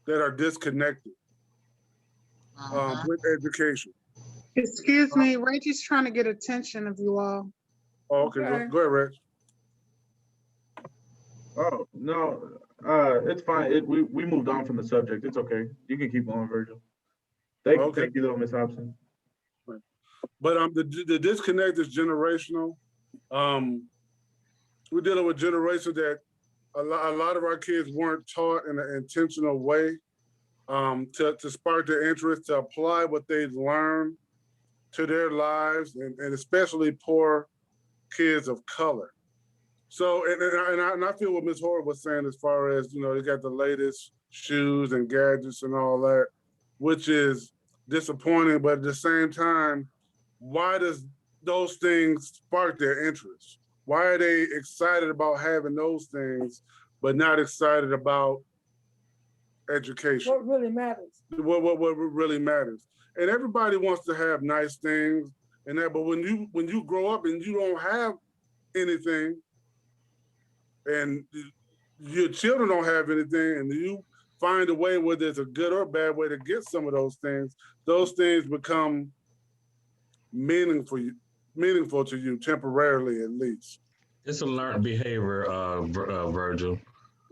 that are disconnected with education. Excuse me, Reggie's trying to get attention of you all. Oh, okay. Go ahead, Reg. Oh, no, it's fine. We moved on from the subject. It's okay. You can keep going, Virgil. Thank you though, Ms. Hobson. But the disconnect is generational. We're dealing with generations that a lot of our kids weren't taught in an intentional way to spark their interest, to apply what they've learned to their lives, and especially poor kids of color. So, and I feel what Ms. Hoarde was saying as far as, you know, they got the latest shoes and gadgets and all that, which is disappointing, but at the same time, why does those things spark their interest? Why are they excited about having those things, but not excited about education? What really matters? What really matters? And everybody wants to have nice things and that, but when you grow up and you don't have anything, and your children don't have anything, and you find a way, whether it's a good or bad way to get some of those things become meaningful to you temporarily at least? It's a learned behavior, Virgil.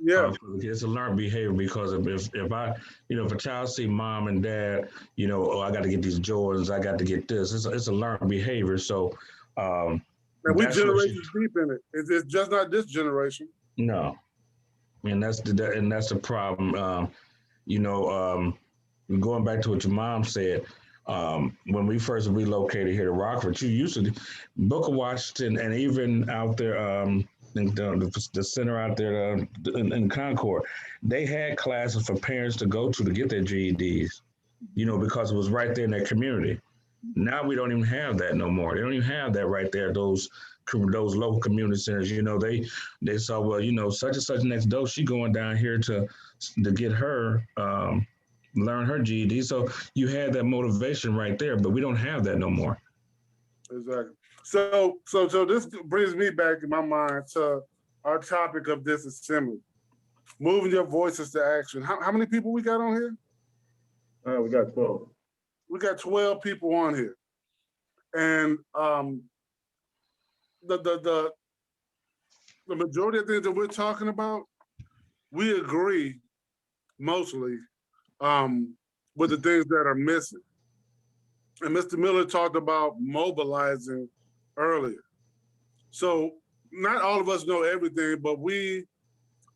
Yeah, It's a learned behavior because if I, if a child see mom and dad, oh, I got to get these Jordans, I got to get this. It's a learned behavior. So and we that's what generations deep in it. It's just not this generation. no, and that's the problem. Going back to what your mom said, when we first relocated here to Rockford, you used to Booker Washington and even out there in the center out there in Concord, they had classes for parents to go to get their GEDs, because it was right there in their community. Now we don't even have that no more. They don't even have that right there. Those local community centers, they saw, well, such and such next door, she going down here to get her learn her GED. So you had that motivation right there, but we don't have that no more. Exactly. So this brings me back in my mind to our topic of this assembly, moving your voices to action. How many people we got on here? We got 12. We got 12 people on here. And the majority of things that we're talking about, we agree mostly with the things that are missing. And Mr. Miller talked about mobilizing earlier. So not all of us know everything, but we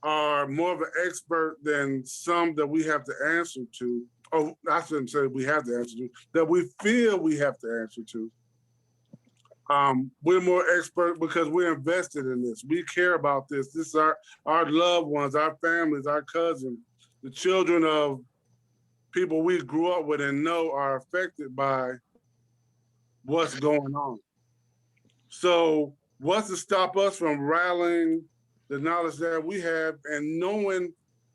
are more of an expert than some that we have to answer to. Oh, I shouldn't say we have to answer to, that we feel we have to answer to. We're more expert because we're invested in this. We care about this. This is our loved ones, our families, our cousins, the children of people we grew up with and know are affected by what's going on. So what's to stop us from rallying the knowledge that we have and knowing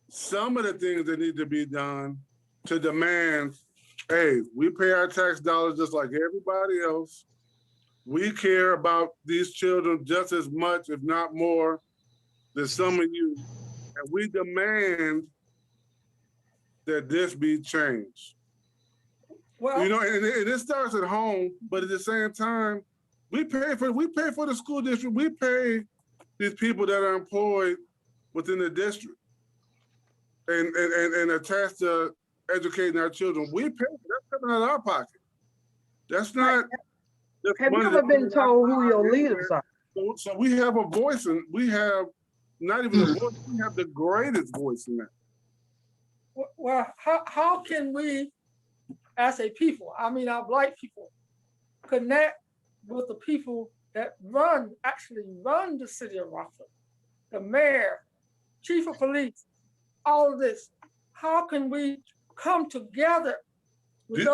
some of the things that need to be done to demand, hey, we pay our tax dollars just like everybody else. We care about these children just as much, if not more, than some of you. And we demand that this be changed. Well, And it starts at home, but at the same time, we pay for the school district. We pay these people that are employed within the district and attached to educating our children. We pay, that's coming out of our pocket. That's not. Have you ever been told who your leaders are? So we have a voice, and we have not even a voice, we have the greatest voice in that. well, how can we, as a people, I mean our Black people, connect with the people that actually run the city of Rockford, the mayor, chief of police, all of this? How can we come together with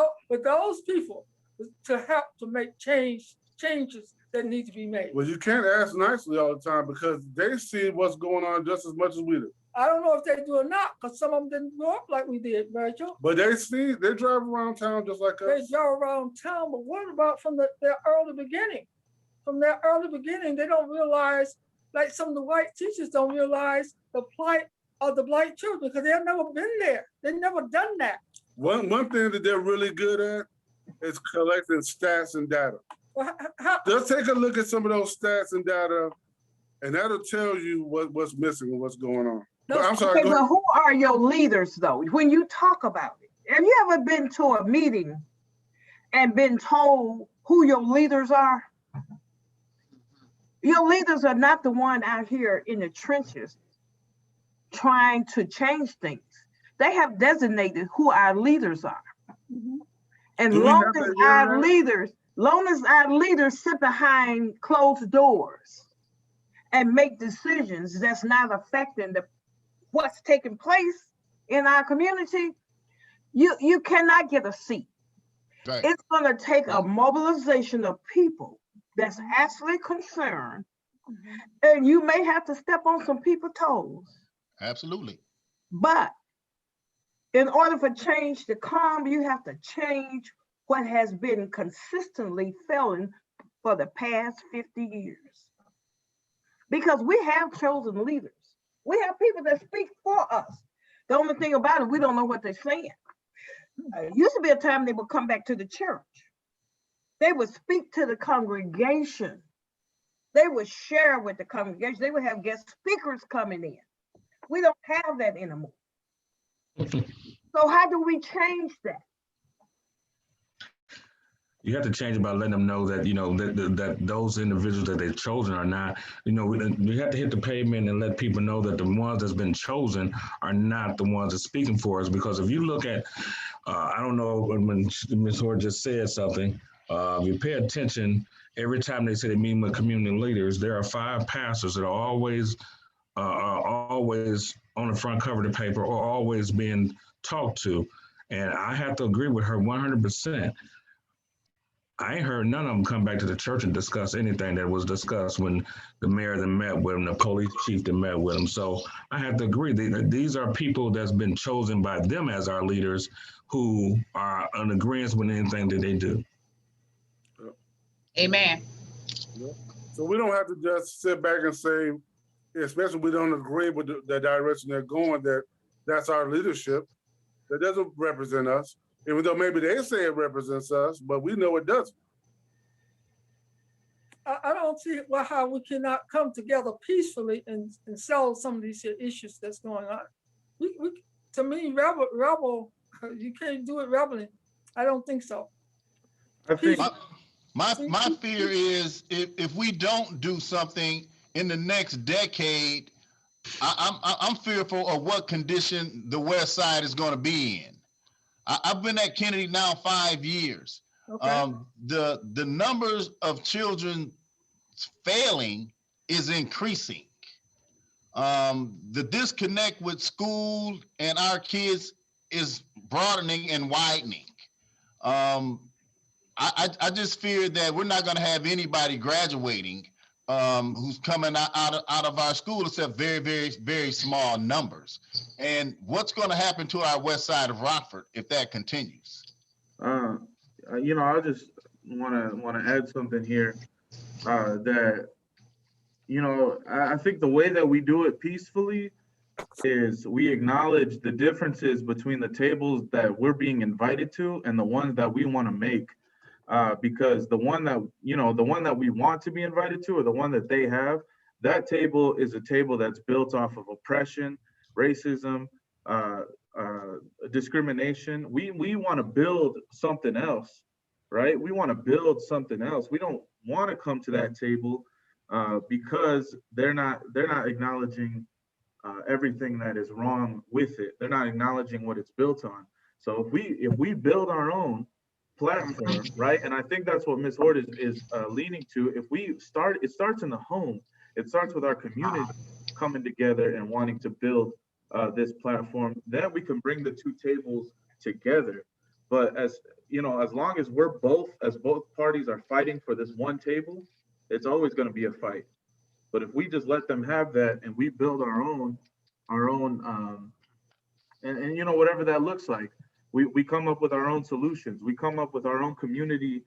those people to help to make changes that need to be made? Well, you can't ask nicely all the time because they see what's going on just as much as we do. I don't know if they do or not, because some of them didn't grow up like we did, Virgil. But they drive around town just like us. They drive around town, but what about from their early beginning? From their early beginning, they don't realize, like some of the white teachers don't realize the plight of the Black children because they've never been there. They've never done that. One thing that they're really good at is collecting stats and data. Well, Just take a look at some of those stats and data, and that'll tell you what's missing and what's going on. No, But I'm sorry. Okay, but who are your leaders though? When you talk about it, have you ever been to a meeting and been told who your leaders are? Your leaders are not the one out here in the trenches trying to change things. They have designated who our leaders are. Mhm. And Do we long have as that our leaders sit behind closed doors and make decisions that's not affecting what's taking place in our community, you cannot get a seat. Right. It's gonna take a mobilization of people that's actually concerned, and you may have to step on some people's toes. Absolutely. But in order for change to come, you have to change what has been consistently failing for the past 50 years. Because we have chosen leaders. We have people that speak for us. The only thing about it, we don't know what they're saying. It used to be a time they would come back to the church They would speak to the congregation. They would share with the congregation. They would have guest speakers coming in. We don't have that anymore. So how do we change that? You have to change it by letting them know that, that those individuals that they've chosen are not, we have to hit the pavement and let people know that the ones that's been chosen are not the ones that's speaking for us. Because if you look at, I don't know, when Ms. Hoarde just said something, if you pay attention, every time they say they meet with community leaders, there are 5 pastors that are always on the front cover of the paper or always being talked to. And I have to agree with her 100%. I ain't heard none of them come back to the church and discuss anything that was discussed when the mayor that met with them, the police chief that met with them. So I have to agree. These are people that's been chosen by them as our leaders who are in agreement with anything that they do. Amen. Yeah. So we don't have to just sit back and say, especially we don't agree with the direction they're going, that's our leadership. That doesn't represent us. Even though maybe they say it represents us, but we know it doesn't. I don't see how we cannot come together peacefully and solve some of these issues that's going on. To me, rebel, you can't do it rebelling. I don't think so. I think My fear is if we don't do something in the next decade, I'm fearful of what condition the West Side is going to be in. I've been at Kennedy now 5 years. Okay. The numbers of children failing is increasing. The disconnect with school and our kids is broadening and widening. I just fear that we're not going to have anybody graduating who's coming out of our school except very, very, very small numbers. And what's going to happen to our west side of Rockford if that continues? I just want to add something here that, I think the way that we do it peacefully is we acknowledge the differences between the tables that we're being invited to and the ones that we want to make. Because the one that we want to be invited to or the one that they have, that table is a table that's built off of oppression, racism, discrimination. We want to build something else, right? We want to build something else. We don't want to come to that table because they're not acknowledging everything that is wrong with it. They're not acknowledging what it's built on. So if we build our own platform, right? And I think that's what Ms. Hoarde is leaning to. If we start, it starts in the home. It starts with our community coming together and wanting to build this platform. Then we can bring the two tables together. But as long as both parties are fighting for this one table, it's always going to be a fight. But if we just let them have that and we build our own, and whatever that looks like, we come up with our own solutions. We come up with our own community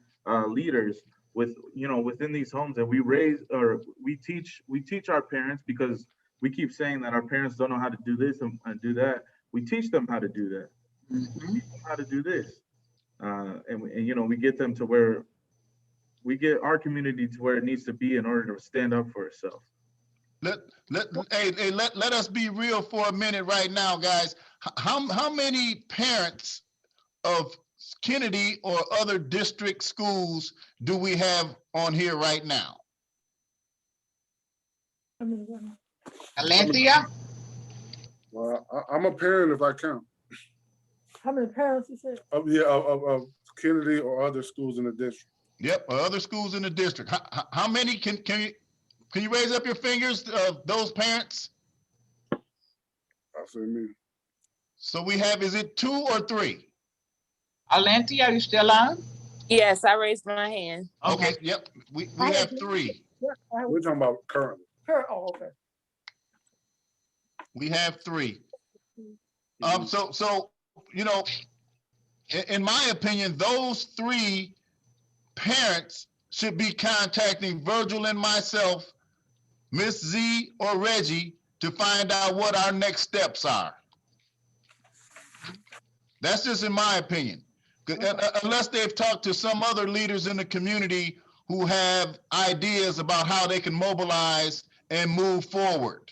leaders within these homes, and we teach our parents, because we keep saying that our parents don't know how to do this and do that. We teach them how to do that. We teach them how to do this, and we get them to where we get our community to where it needs to be in order to stand up for itself. Let us be real for a minute right now, guys. How many parents of Kennedy or other district schools do we have on here right now? Alethea? Well, I'm a parent if I count. How many parents you said? Of Kennedy or other schools in the district. Yep, or other schools in the district. How many can you raise up your fingers of those parents? I'll say me. So we have, is it 2 or 3? Alethea, are you still on? Yes, I raised my hand. Okay, yep, we have 3. We're talking about currently. Oh, okay. We have 3. So in my opinion, those 3 parents should be contacting Virgil and myself, Miss Z or Reggie, to find out what our next steps are. That's just in my opinion. Unless they've talked to some other leaders in the community who have ideas about how they can mobilize and move forward.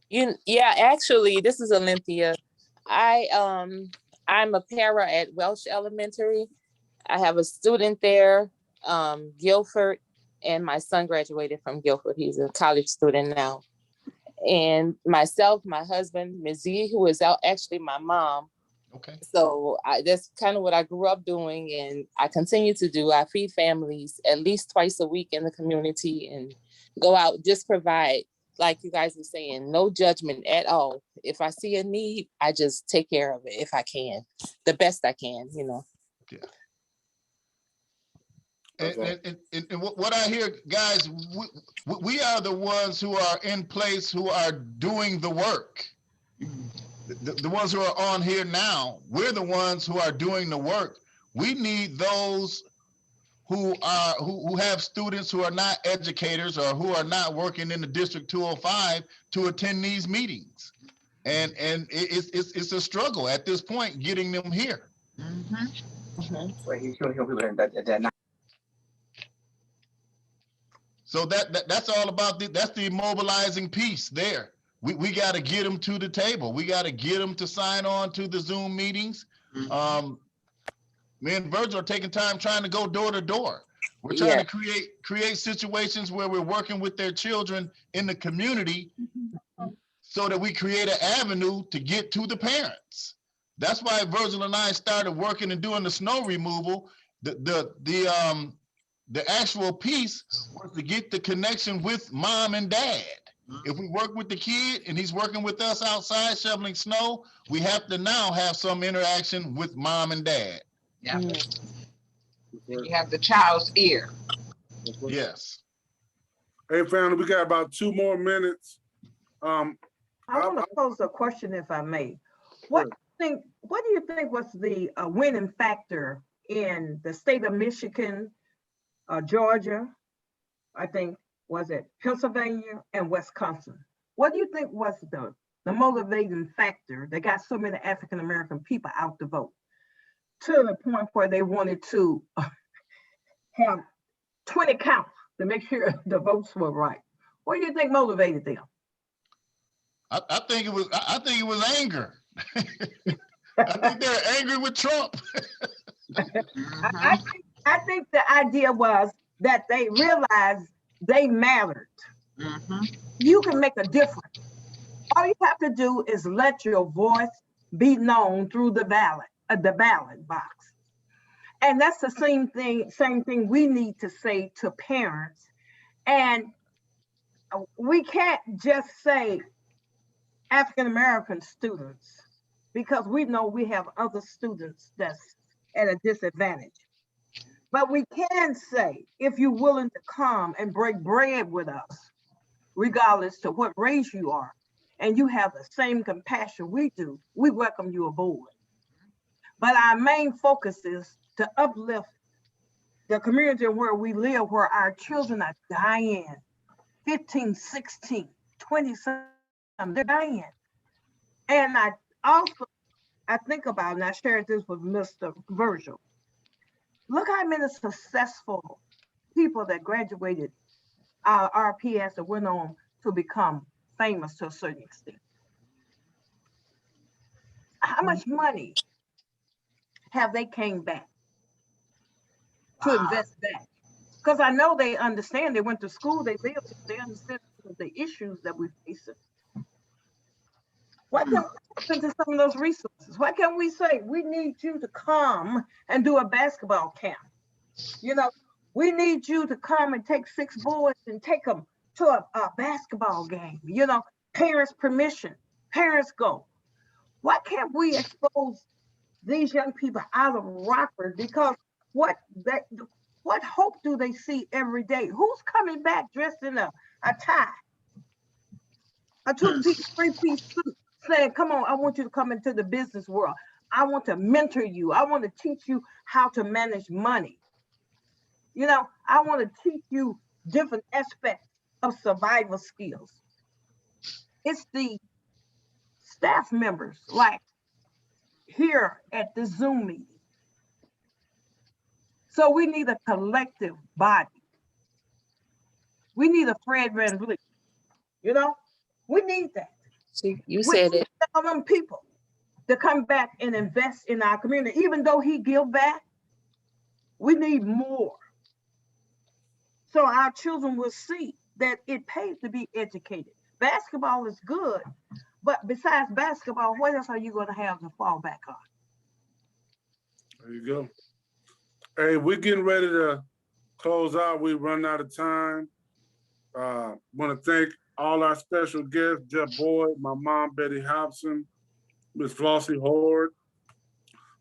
Yeah, actually, this is Olympia. I'm a para at Welsh Elementary. I have a student there, Guilford, and my son graduated from Guilford. He's a college student now. And myself, my husband, Ms. Z, who is actually my mom. Okay. So that's kind of what I grew up doing, and I continue to do. I feed families at least twice a week in the community and go out, just provide, like you guys were saying, no judgment at all. If I see a need, I just take care of it if I can, the best I can, you know. Yeah. And what I hear, guys, we are the ones who are in place, who are doing the work. The ones who are on here now, we're the ones who are doing the work. We need those who have students who are not educators or who are not working in the District 205 to attend these meetings. And it's a struggle at this point getting them here. So that's all about that's the mobilizing piece there. We got to get them to the table. We got to get them to sign on to the Zoom meetings. Me and Virgil are taking time trying to go door to door. We're trying to create situations where we're working with their children in the community so that we create an avenue to get to the parents. That's why Virgil and I started working and doing the snow removal. The actual piece was to get the connection with mom and dad. If we work with the kid and he's working with us outside shoveling snow, we have to now have some interaction with mom and dad. Yeah. You have the child's ear. Yes. Hey, family, we got about 2 more minutes. I want to pose a question, if I may. What do you think was the winning factor in the state of Michigan, Georgia, I think, was it Pennsylvania and Wisconsin? What do you think was the motivating factor that got so many African-American people out to vote to the point where they wanted to have 20 counts to make sure the votes were right? What do you think motivated them? I think it was anger. I think they're angry with Trump. I think the idea was that they realized they mattered. You can make a difference. All you have to do is let your voice be known through the ballot box. And that's the same thing we need to say to parents. And we can't just say African-American students, because we know we have other students that's at a disadvantage. But we can say, if you're willing to come and break bread with us, regardless to what race you are, and you have the same compassion we do, we welcome you aboard. But our main focus is to uplift the community where we live, where our children are dying, 15, 16, 20 something, they're dying. And I think about, and I shared this with Mr. Virgil. Look how many successful people that graduated our RPS and went on to become famous to a certain extent. How much money have they came back to invest back? Because I know they understand, they went to school, they lived, they understand the issues that we face. Why can't we tap into some of those resources? Why can't we say, we need you to come and do a basketball camp? You know, we need you to come and take 6 boys and take them to a basketball game. You know, parents' permission, parents go. Why can't we expose these young people out of Rockford? Because what hope do they see every day? Who's coming back dressed in a tie, a 2-piece, 3-piece suit, saying, come on, I want you to come into the business world. I want to mentor you. I want to teach you how to manage money. You know, I want to teach you different aspects of survival skills. It's the staff members, like, here at the Zoom meeting. So we need a collective body. We need a Fred Van Vliet. You know, we need that. See, you We said need it. all them people to come back and invest in our community. Even though he give back, we need more. So our children will see that it pays to be educated. Basketball is good, but besides basketball, what else are you going to have to fall back on? There you go. Hey, we're getting ready to close out. We run out of time. Want to thank all our special guests, Jeff Boyd, my mom, Bettye Hobson, Miss Flossie Hoarde,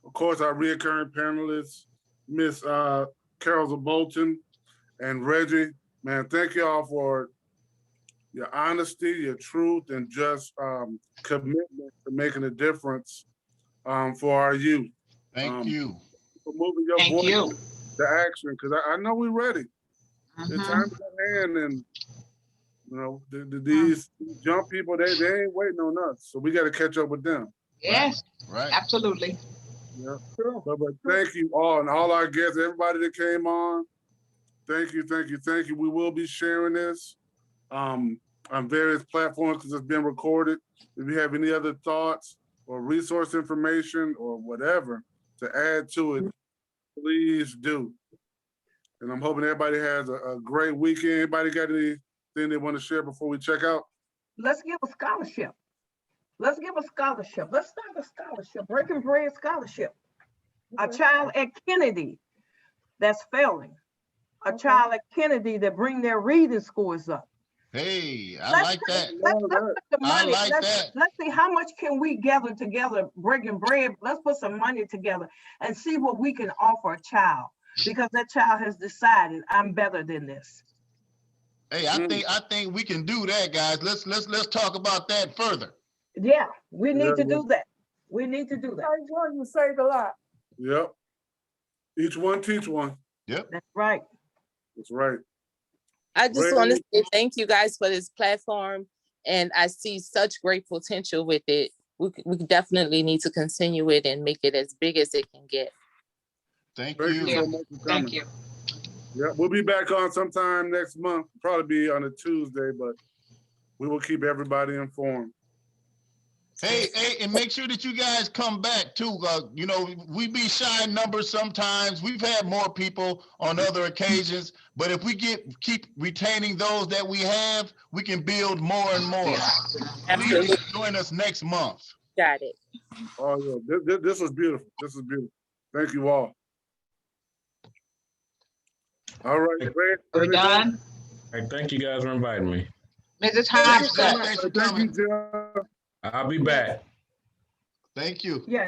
of course, our reoccurring panelists, Miss Carroll Zubolton and Reggie. Man, thank y'all for your honesty, your truth, and just commitment to making a difference for our youth. Thank you. For moving your Thank voice you. to action, because I know we're ready. The time's at hand, and you know these young people, they ain't waiting on us, so we got to catch up with them. Yes, Right. absolutely. Yeah. But thank you all and all our guests, everybody that came on. Thank you, thank you, thank you. We will be sharing this on various platforms because it's been recorded. If you have any other thoughts or resource information or whatever to add to it, please do. And I'm hoping everybody has a great weekend. Anybody got anything they want to share before we check out? Let's give a scholarship. Let's give a scholarship. Let's start a scholarship, Breaking Bread scholarship. A child at Kennedy that's failing. A child at Kennedy that bring their reading scores up. Hey, I Let's like that. Let's put the I money. like that. Let's see how much can we gather together, Breaking Bread. Let's put some money together and see what we can offer a child, because that child has decided I'm better than this. Hey, I think we can do that, guys. Let's talk about that further. Yeah, we need to do that. We need to do that. I want to say a lot. Yep. Each one teach one. Yep. That's right. That's right. I just want to say thank you guys for this platform, and I see such great potential with it. We definitely need to continue it and make it as big as it can get. Thank Thank you. you so much for coming. Thank you. Yeah, we'll be back on sometime next month, probably be on a Tuesday, but we will keep everybody informed. Hey, and make sure that you guys come back too. You know, we be shy in numbers sometimes. We've had more people on other occasions, but if we keep retaining those that we have, we can build more and more. Absolutely. Please join us next month. Got it. Oh yeah, this was beautiful. This is beautiful. Thank you all. All right, great. We're done. Hey, thank you guys for inviting me. Mrs. Thanks Hobson. for Thank coming. you, Jeff. I'll be back. Thank you. Yeah.